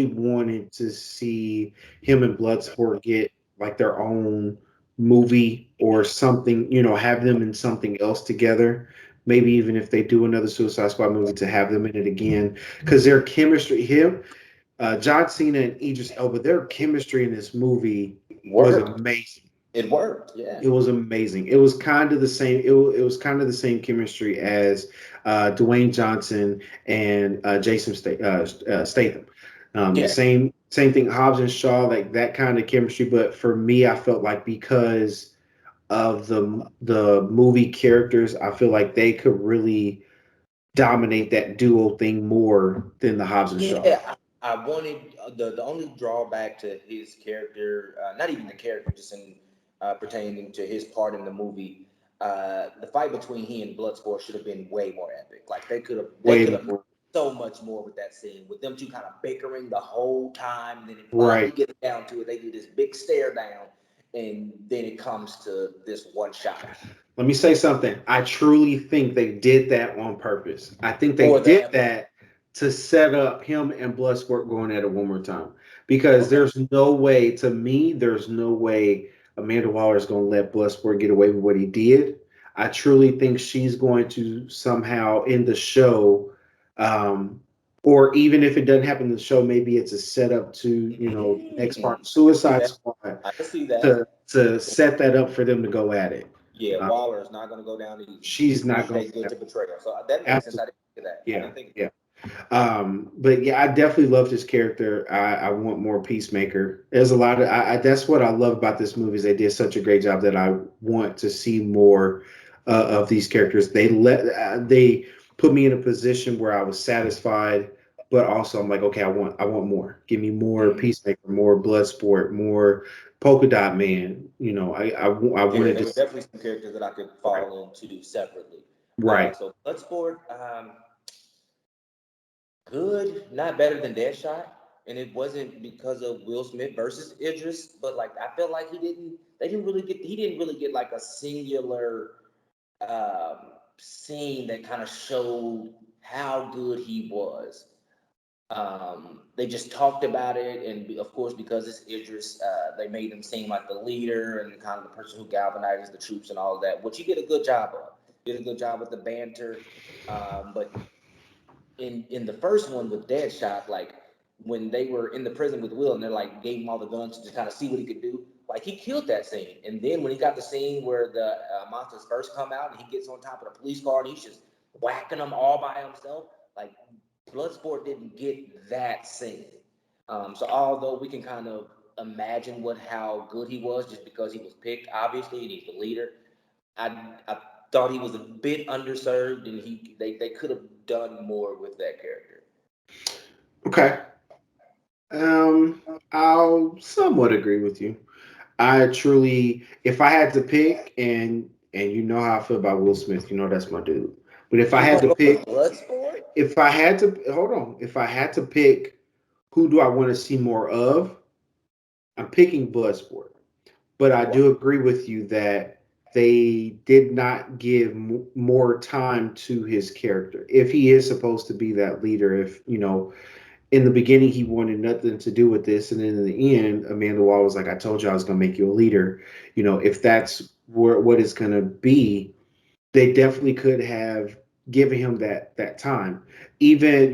Speaker 1: wanted to see him and Bloodsport get like their own movie or something, have them in something else together. Maybe even if they do another Suicide Squad movie to have them in it again. Because their chemistry, John Cena and Idris Elba, their chemistry in this movie was
Speaker 2: Worked.
Speaker 1: amazing.
Speaker 2: It worked. Yeah.
Speaker 1: It was amazing. It was kind of the same. It was kind of the same chemistry as Dwayne Johnson and Statham.
Speaker 2: Yeah.
Speaker 1: Same thing. Hobbs and Shaw, like that kind of chemistry. But for me, I felt like because of the movie characters, I feel like they could really dominate that duo thing more than the Hobbs and Shaw.
Speaker 2: Yeah, I wanted the only drawback to his character, not even the character, just in pertaining to his part in the movie. The fight between he and Bloodsport should have been way more epic. Like they
Speaker 1: Way
Speaker 2: could have
Speaker 1: more.
Speaker 2: so much more with that scene, with them two kind of bickering the whole time. Then it finally
Speaker 1: Right.
Speaker 2: gets down to it. They do this big stare down, and then it comes to this one shot
Speaker 1: Let me say something. I truly think they did that on purpose. I think they
Speaker 2: for the
Speaker 1: did
Speaker 2: episode.
Speaker 1: that to set up him and Bloodsport going at it one more time. Because
Speaker 2: Okay.
Speaker 1: to me, there's no way Amanda Waller is going to let Bloodsport get away with what he did. I truly think she's going to somehow in the show, um, or even if it doesn't happen in the show, maybe it's a setup to, next part
Speaker 2: Mm,
Speaker 1: of
Speaker 2: I can see
Speaker 1: Suicide
Speaker 2: that.
Speaker 1: Squad
Speaker 2: I can see that.
Speaker 1: to set that up for them to go at it.
Speaker 2: Yeah,
Speaker 1: Uh,
Speaker 2: Waller is not going to go down easy.
Speaker 1: she's
Speaker 2: She
Speaker 1: not going
Speaker 2: stayed good
Speaker 1: to
Speaker 2: to betrayal. So that makes sense.
Speaker 1: absolutely.
Speaker 2: I didn't think of that. I
Speaker 1: Yeah,
Speaker 2: didn't think of
Speaker 1: yeah. But yeah, I definitely loved his character. I want more Peacemaker. There's a lot of that's what I love about this movie is they did such a great job that I want to see more of these characters. They put me in a position where I was satisfied, but also I'm like, okay, I want more. Give me more
Speaker 2: that.
Speaker 1: Peacemaker, more Bloodsport, more Polka Dot Man. I
Speaker 2: Yeah,
Speaker 1: wanted
Speaker 2: there
Speaker 1: to
Speaker 2: were definitely some characters that I could
Speaker 1: right,
Speaker 2: fall into separately.
Speaker 1: right,
Speaker 2: So Bloodsport, good, not better than Deadshot, and it wasn't because of Will Smith versus Idris, but like I felt like he didn't really get like a singular scene that kind of showed how good he was. They just talked about it, and of course, because it's Idris, they made him seem like the leader and kind of the person who galvanizes the troops and all of that, which he did a good job of. Did a good job with the banter, but in the first one with Deadshot, like when they were in the prison with Will, and they're like gave him all the guns to just kind of see what he could do. Like he killed that scene, and then when he got the scene where the monsters first come out, and he gets on top of the police car, and he's just whacking them all by himself. Like Bloodsport didn't get that scene. So although we can kind of imagine how good he was just because he was picked, obviously, and he's the leader, I thought he was a bit underserved, and they could have done more with that character.
Speaker 1: okay. I'll somewhat agree with you. I truly, if I had to pick, and you know how I feel about Will Smith, that's my dude. But if I
Speaker 2: You
Speaker 1: had
Speaker 2: gonna
Speaker 1: to
Speaker 2: go with
Speaker 1: pick,
Speaker 2: Bloodsport?
Speaker 1: if I had to hold on, if I had to pick, who do I want to see more of? I'm picking Bloodsport. But I
Speaker 2: What?
Speaker 1: do agree with you that they did not give more time to his character. If he is supposed to be that leader, if in the beginning he wanted nothing to do with this, and then in the end, Amanda Waller was like, "I told you I was going to make you a leader." If that's what it's going to be, they definitely could have given him that time. Even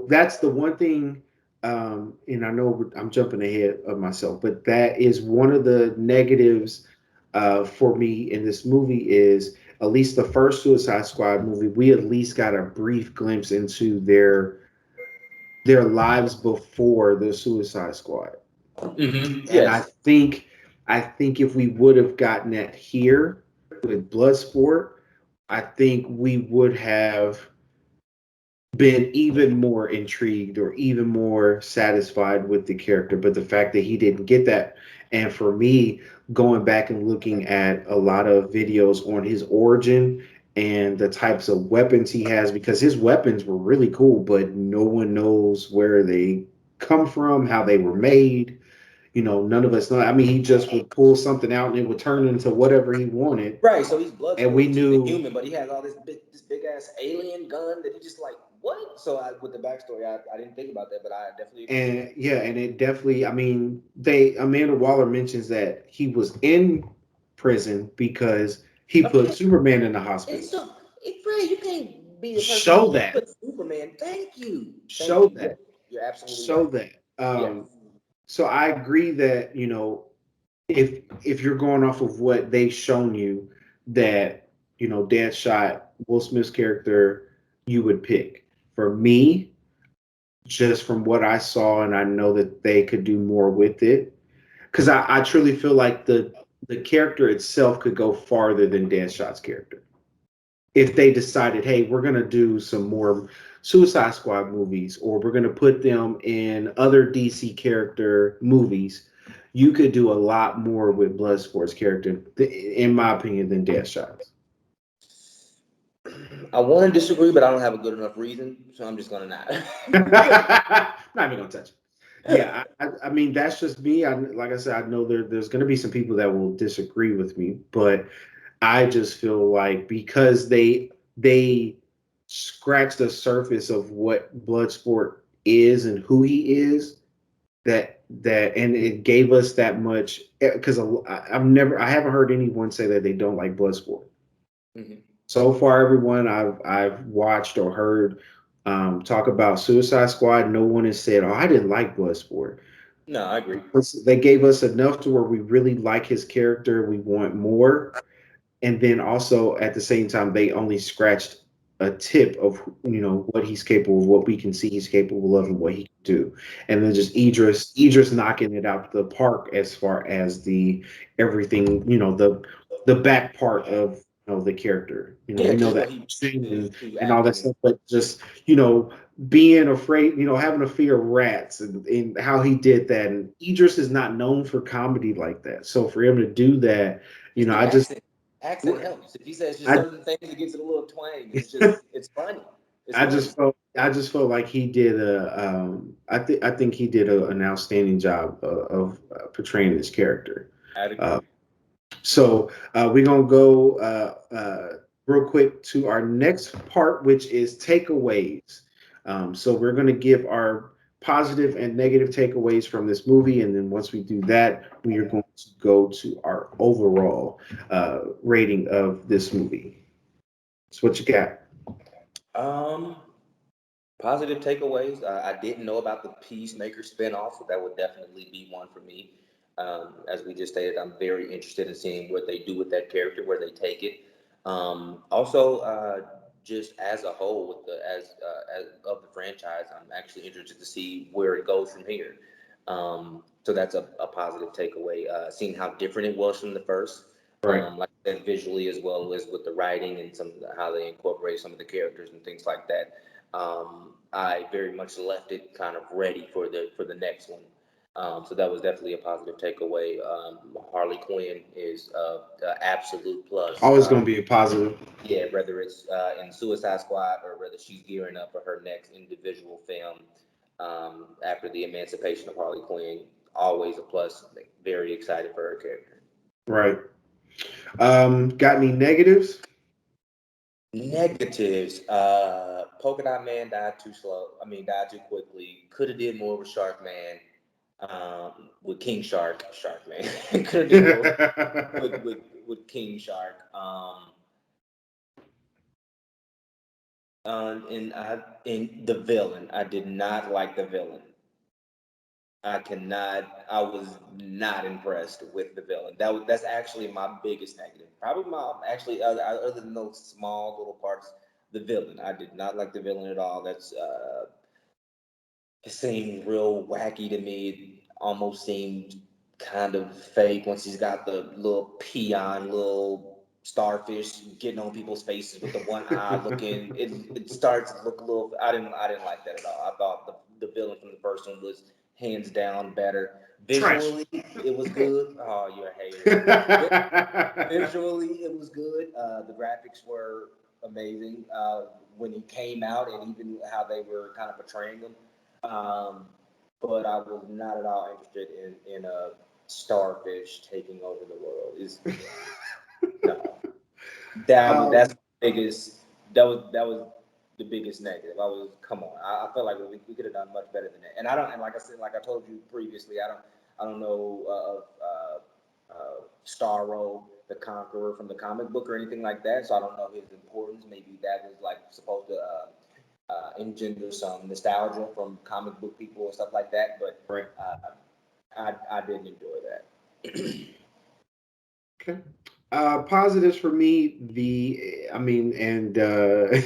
Speaker 1: that's the one thing. And I know I'm jumping ahead of myself, but that is one of the negatives for me in this movie is at least the first Suicide Squad movie. We at least got a brief glimpse into their lives before the Suicide Squad, and I
Speaker 2: Yes.
Speaker 1: think I think if we would have gotten that here with Bloodsport, I think we would have been even more intrigued or even more satisfied with the character. But the fact that he didn't get that, and for me, going back and looking at a lot of videos on his origin and the types of weapons he has, because his weapons were really cool, but no one knows where they come from, how they were made. None of us know. I mean, he just would pull something out and it would turn into whatever he wanted.
Speaker 2: Right, so he's
Speaker 1: And
Speaker 2: Bloodsport,
Speaker 1: we
Speaker 2: which is the
Speaker 1: knew,
Speaker 2: human, but he has all this big ass alien gun that he just like what? So with the backstory, I didn't think about that, but I definitely agree.
Speaker 1: and yeah, and it definitely, I mean, Amanda Waller mentions that he was in prison because he put
Speaker 2: Okay,
Speaker 1: Superman in the
Speaker 2: and
Speaker 1: hospital.
Speaker 2: so Ray, you can't be the person
Speaker 1: Show
Speaker 2: who
Speaker 1: that.
Speaker 2: put Superman. Thank
Speaker 1: Show
Speaker 2: you.
Speaker 1: that.
Speaker 2: You're absolutely
Speaker 1: Show
Speaker 2: right.
Speaker 1: that.
Speaker 2: Yes.
Speaker 1: So I agree that, if you're going off of what they've shown you, that, Deadshot, Will Smith's character, you would pick. For me, just from what I saw, and I know that they could do more with it, because I truly feel like the character itself could go farther than Deadshot's character. If they decided, hey, we're gonna do some more Suicide Squad movies, or we're gonna put them in other DC character movies, you could do a lot more with Bloodsport's character, in my opinion, than Deadshot's.
Speaker 2: I want to disagree, but I don't have a good enough reason, so I'm just gonna not.
Speaker 1: Not even gonna touch it. Yeah, I mean that's just me. Like I said, I know there's gonna be some people that will disagree with me, but I just feel like because they scratched the surface of what Bloodsport is and who he is, and it gave us that much, because I haven't heard anyone say that they don't like Bloodsport.
Speaker 2: Mhm.
Speaker 1: So far, everyone I've watched or heard talk about Suicide Squad, no one has said, "Oh, I didn't like Bloodsport."
Speaker 2: No, I agree.
Speaker 1: They gave us enough to where we really like his character. We want more, and then also at the same time, they only scratched a tip of what he's capable of, what we can see he's capable of, and what he can do. And then just Idris knocking it out the park as far as the everything, the back part of the character.
Speaker 2: Yeah,
Speaker 1: We know
Speaker 2: just
Speaker 1: that
Speaker 2: what he
Speaker 1: and,
Speaker 2: to
Speaker 1: and all that
Speaker 2: acting and
Speaker 1: stuff, but just being afraid, having a fear of rats, and how he did that. And Idris is not known for comedy like that, so for him to do that,
Speaker 2: just the
Speaker 1: I just
Speaker 2: accent helps. If he says just
Speaker 1: I
Speaker 2: certain things, it gives it a little twang. It's funny. It's funny.
Speaker 1: I just felt like he did I think he did an outstanding job of portraying this character.
Speaker 2: I'd
Speaker 1: Uh,
Speaker 2: agree.
Speaker 1: so we're gonna go real quick to our next part, which is takeaways. So we're gonna give our positive and negative takeaways from this movie, and then once we do that, we are going to go to our overall rating of this movie. So what you got?
Speaker 2: Um, Positive takeaways. I didn't know about the Peacemaker spinoff, so that would definitely be one for me. As we just stated, I'm very interested in seeing what they do with that character, where they take it. Also, just as a whole, with the as of the franchise, I'm actually interested to see where it goes from here. So that's a positive takeaway. Seeing how different it was from the first,
Speaker 1: Right.
Speaker 2: like I said, visually as well as with the writing and how they incorporate some of the characters and things like that. I very much left it kind of ready for the next one. So that was definitely a positive takeaway. Harley Quinn is absolute plus.
Speaker 1: Always going to be a positive.
Speaker 2: Yeah, whether it's in Suicide Squad or whether she's gearing up for her next individual film after the emancipation of Harley Quinn, always a plus. Very excited for her character.
Speaker 1: Right. Got any negatives?
Speaker 2: Negatives. Polka Dot Man died too slow. I mean, died too quickly. Could have did more with Shark Man. With King Shark, Shark Man. Could have did more with King Shark. And the villain. I did not like the villain. I cannot. I was not impressed with the villain. That's actually my biggest negative. Probably my actually other than those small little parts, the villain. I did not like the villain at all. It seemed real wacky to me. It almost seemed kind of fake once he's got the little peon, little starfish getting on people's faces with the one eye looking. It starts to look a little. I didn't like that at all. I thought the villain from the first one was hands down better.
Speaker 1: Trash.
Speaker 2: Visually, it was good. Oh, you're a hater. Visually, it was good. The graphics were amazing when he came out, and even how they were kind of portraying him. Um, but I was not at all interested in a starfish taking over the world. Is no. That's the biggest. That was the biggest negative. I was come on. I felt like we could have done much better than that. And I don't. And like I said, like I told you previously, I don't know Starro the Conqueror from the comic book or anything like that. So I don't know his importance. Maybe that was like supposed to engender some nostalgia from comic book people and stuff like that. But
Speaker 1: Right.
Speaker 2: I didn't enjoy that.
Speaker 1: Okay. Positives for me, I mean, and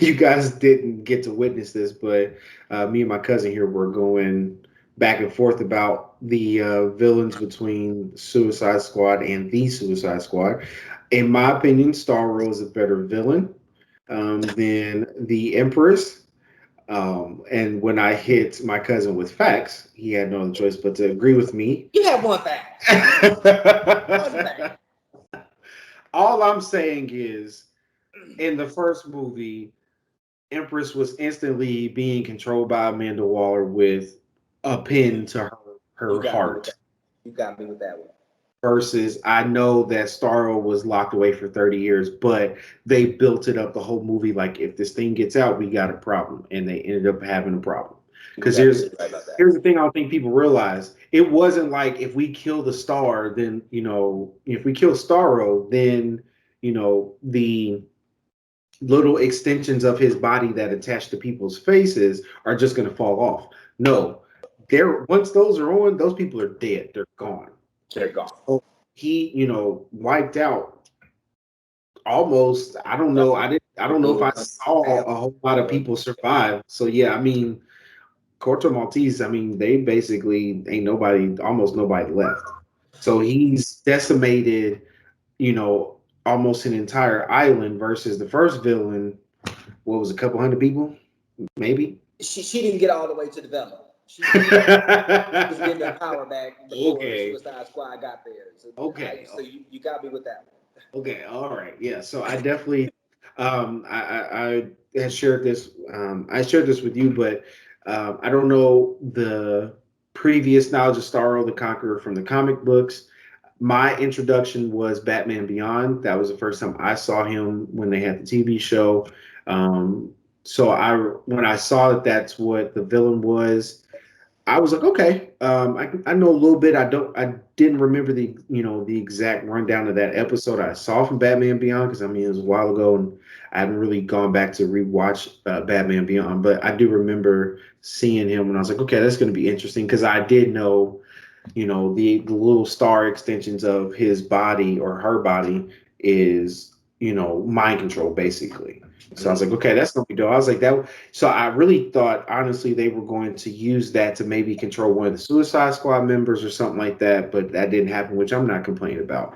Speaker 1: you guys didn't get to witness this, but me and my cousin here were going back and forth about the villains between Suicide Squad and the Suicide Squad. In my opinion, Starro is a better villain than the Empress. And when I hit my cousin with facts, he had no other choice but to agree with me.
Speaker 2: You have one fact. One fact.
Speaker 1: All I'm saying is, in the first movie, Empress was instantly being controlled by Amanda Waller with a pin to
Speaker 2: You
Speaker 1: her
Speaker 2: got me with
Speaker 1: heart.
Speaker 2: that. You got me with that one.
Speaker 1: Versus, I know that Starro was locked away for 30 years, but they built it up the whole movie like if this thing gets out, we got a problem, and they ended up having a problem.
Speaker 2: You
Speaker 1: Because
Speaker 2: definitely right about that.
Speaker 1: here's the thing I don't think people realize. It wasn't like if we kill the star, then if we kill Starro, then the little extensions of his body that attach to people's faces are just going to fall off. No, they're once those are on, those people are dead. They're gone.
Speaker 2: They're gone.
Speaker 1: So he, wiped out almost. I don't know. I don't know if I saw a whole lot of people survive. So yeah, I mean, Corto Maltese. I mean, they basically ain't nobody, almost nobody left. So he's decimated. Almost an entire island versus the first villain. What was a couple hundred people, maybe?
Speaker 2: She didn't get all the way to develop. She was getting that power back before
Speaker 1: Okay.
Speaker 2: Suicide Squad got there. So,
Speaker 1: Okay.
Speaker 2: so you got me with that one.
Speaker 1: Okay. All right. Yeah. So I definitely, I had shared this. I shared this with you, but I don't know the previous knowledge of Starro the Conqueror from the comic books. My introduction was Batman Beyond. That was the first time I saw him when they had the TV show. So when I saw that that's what the villain was, I was like, okay, I know a little bit. I didn't remember the exact rundown of that episode I saw from Batman Beyond because I mean it was a while ago and I haven't really gone back to rewatch Batman Beyond, but I do remember seeing him and I was like, okay, that's going to be interesting because I did know, the little star extensions of his body or her body is, mind control basically. So I was like, okay, that's gonna be dope. I was like that. So I really thought, honestly, they were going to use that to maybe control one of the Suicide Squad members or something like that, but that didn't happen, which I'm not complaining about.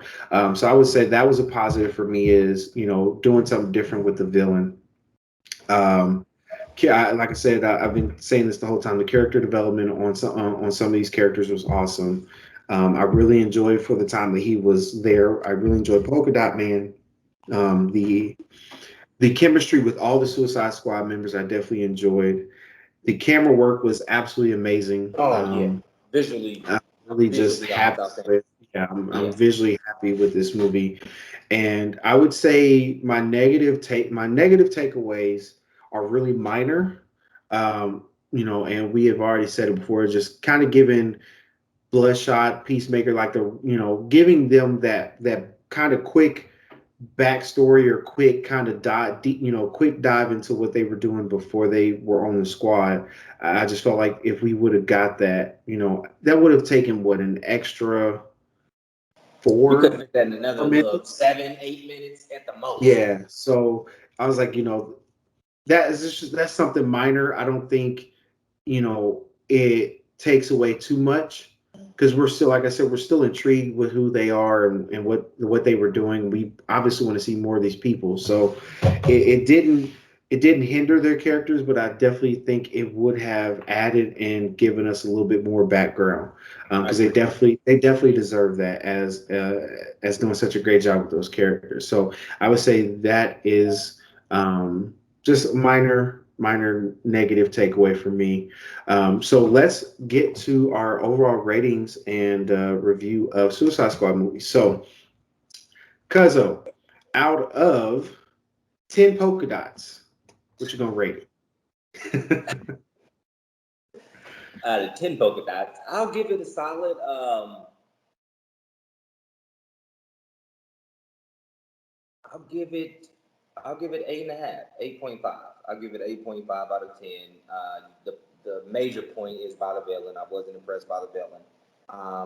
Speaker 1: So I would say that was a positive for me is, doing something different with the villain. Um, like I said, I've been saying this the whole time. The character development on some of these characters was awesome. I really enjoyed for the time that he was there. I really enjoyed Polka Dot Man. The chemistry with all the Suicide Squad members, I definitely enjoyed. The camera work was absolutely amazing.
Speaker 2: Oh yeah, visually,
Speaker 1: I'm really just
Speaker 2: that was
Speaker 1: happy
Speaker 2: outstanding.
Speaker 1: with, Yeah, I'm
Speaker 2: Yeah.
Speaker 1: visually happy with this movie, and I would say my negative takeaways are really minor. You know, and we have already said it before, just kind of giving Bloodshot, Peacemaker, like the giving them that kind of quick backstory or quick kind of dive, quick dive into what they were doing before they were on the squad. I just felt like if we would have got that, that would have taken what an extra
Speaker 2: You could
Speaker 1: four
Speaker 2: fit that in another little
Speaker 1: minutes.
Speaker 2: 7, 8 minutes at the most.
Speaker 1: Yeah. So I was like, that's something minor. I don't think it takes away too much because we're still, like I said, we're still intrigued with who they are and what they were doing. We obviously want to see more of these people. So it didn't hinder their characters, but I definitely think it would have added and given us a little bit more background
Speaker 2: I
Speaker 1: because
Speaker 2: agree.
Speaker 1: they definitely deserve that as doing such a great job with those characters. So I would say that is just minor negative takeaway for me. So let's get to our overall ratings and review of Suicide Squad movies. So, Cuzzo, out of 10 polka dots, what you gonna rate it?
Speaker 2: Out of 10 polka dots, I'll give it a solid. I'll give it. I'll give it 8.5, 8.5. I'll give it 8.5 out of 10. The major point is by the villain. I wasn't impressed by the villain.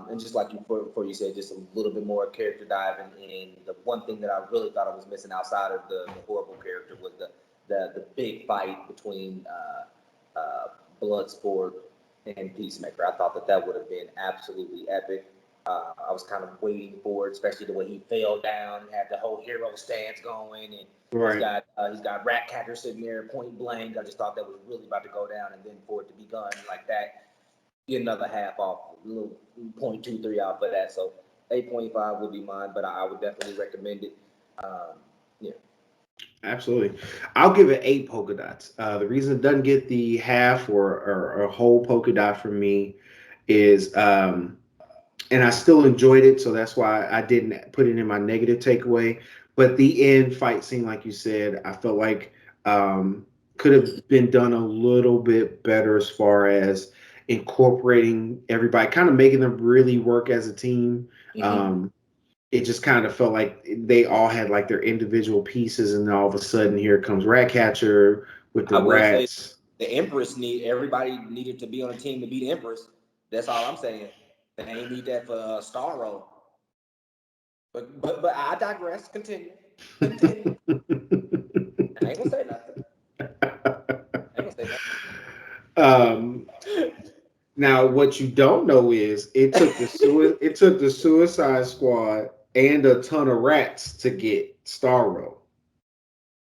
Speaker 2: And just like you before you said, just a little bit more character diving. And the one thing that I really thought I was missing outside of the horrible character was the big fight between Bloodsport and Peacemaker. I thought that would have been absolutely epic. I was kind of waiting for it, especially the way he fell down, had the whole hero stance going, and
Speaker 1: Right.
Speaker 2: he's got Ratcatcher sitting there point blank. I just thought that was really about to go down, and then for it to be gone like that, get another half off, a little 0.23 off for that. So 8.5 would be mine, but I would definitely recommend it. Yeah.
Speaker 1: Absolutely. I'll give it 8 polka dots. The reason it doesn't get the half or a whole polka dot from me is and I still enjoyed it, so that's why I didn't put it in my negative takeaway. But the end fight scene, like you said, I felt like could have been done a little bit better as far as incorporating everybody, kind of making them really work as a team.
Speaker 2: Mm-hmm.
Speaker 1: Um, it just kind of felt like they all had like their individual pieces, and then all of a sudden, here comes Ratcatcher with the
Speaker 2: I will say
Speaker 1: rats.
Speaker 2: the Empress everybody needed to be on a team to be the Empress. That's all I'm saying. They ain't need that for Starro. But I digress. Continue. Continue. I ain't gonna say nothing. I ain't gonna say
Speaker 1: um,
Speaker 2: nothing.
Speaker 1: Now, what you don't know is it took the Suicide Squad and a ton of rats to get Starro.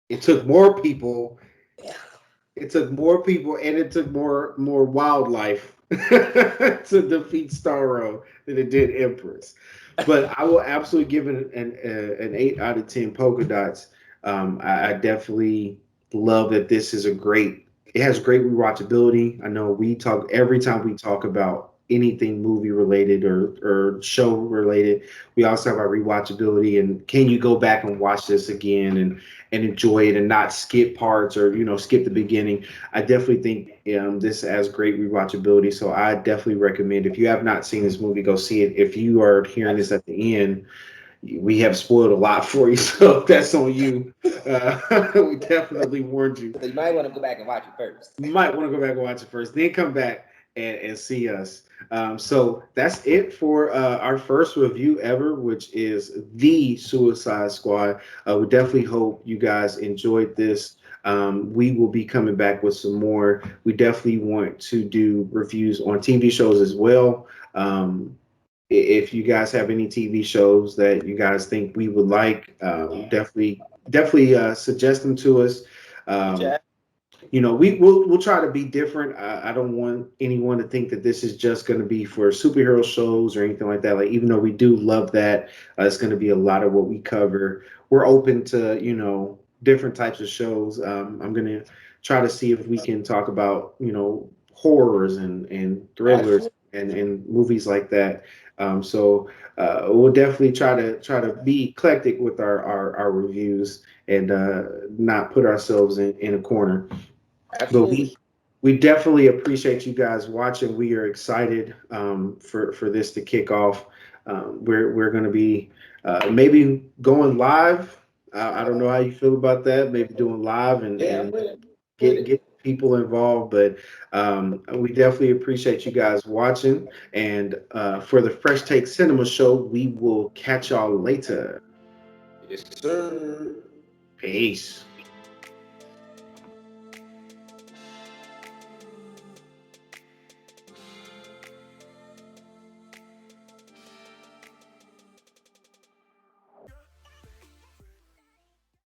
Speaker 1: It took more people.
Speaker 2: Yeah.
Speaker 1: It took more people, and it took more wildlife to defeat Starro than it did Empress. But I will absolutely give it an 8 out of 10 polka dots. I definitely love that this is a great. It has great rewatchability. I know we talk every time we talk about anything movie related or show related. We also have our rewatchability and can you go back and watch this again and enjoy it and not skip parts or skip the beginning. I definitely think this has great rewatchability, so I definitely recommend if you have not seen this movie, go see it. If you are hearing this at the end, we have spoiled a lot for you, so that's on you. We definitely warned you.
Speaker 2: So you might want to go back and watch it first.
Speaker 1: You might want to go back and watch it first, then come back and see us. So that's it for our first review ever, which is The Suicide Squad. We definitely hope you guys enjoyed this. We will be coming back with some more. We definitely want to do reviews on TV shows as well. If you guys have any TV shows that you guys think we would like, definitely suggest them to us. Um,
Speaker 2: Chat.
Speaker 1: we'll try to be different. I don't want anyone to think that this is just going to be for superhero shows or anything like that. Like, even though we do love that, it's going to be a lot of what we cover. We're open to different types of shows. I'm going to try to see if we can talk about horrors and thrillers. and movies like that. So we'll definitely try to be eclectic with our reviews and not put ourselves in a corner. But
Speaker 2: Absolutely.
Speaker 1: we definitely appreciate you guys watching. We are excited for this to kick off. We're going to be maybe going live. I don't know how you feel about that. Maybe doing live
Speaker 2: Yeah, I'm
Speaker 1: and
Speaker 2: with it. With
Speaker 1: get
Speaker 2: it.
Speaker 1: people involved. But we definitely appreciate you guys watching. And for the Fresh Take Cinema Show, we will catch y'all later.
Speaker 2: Yes, sir.
Speaker 1: Peace.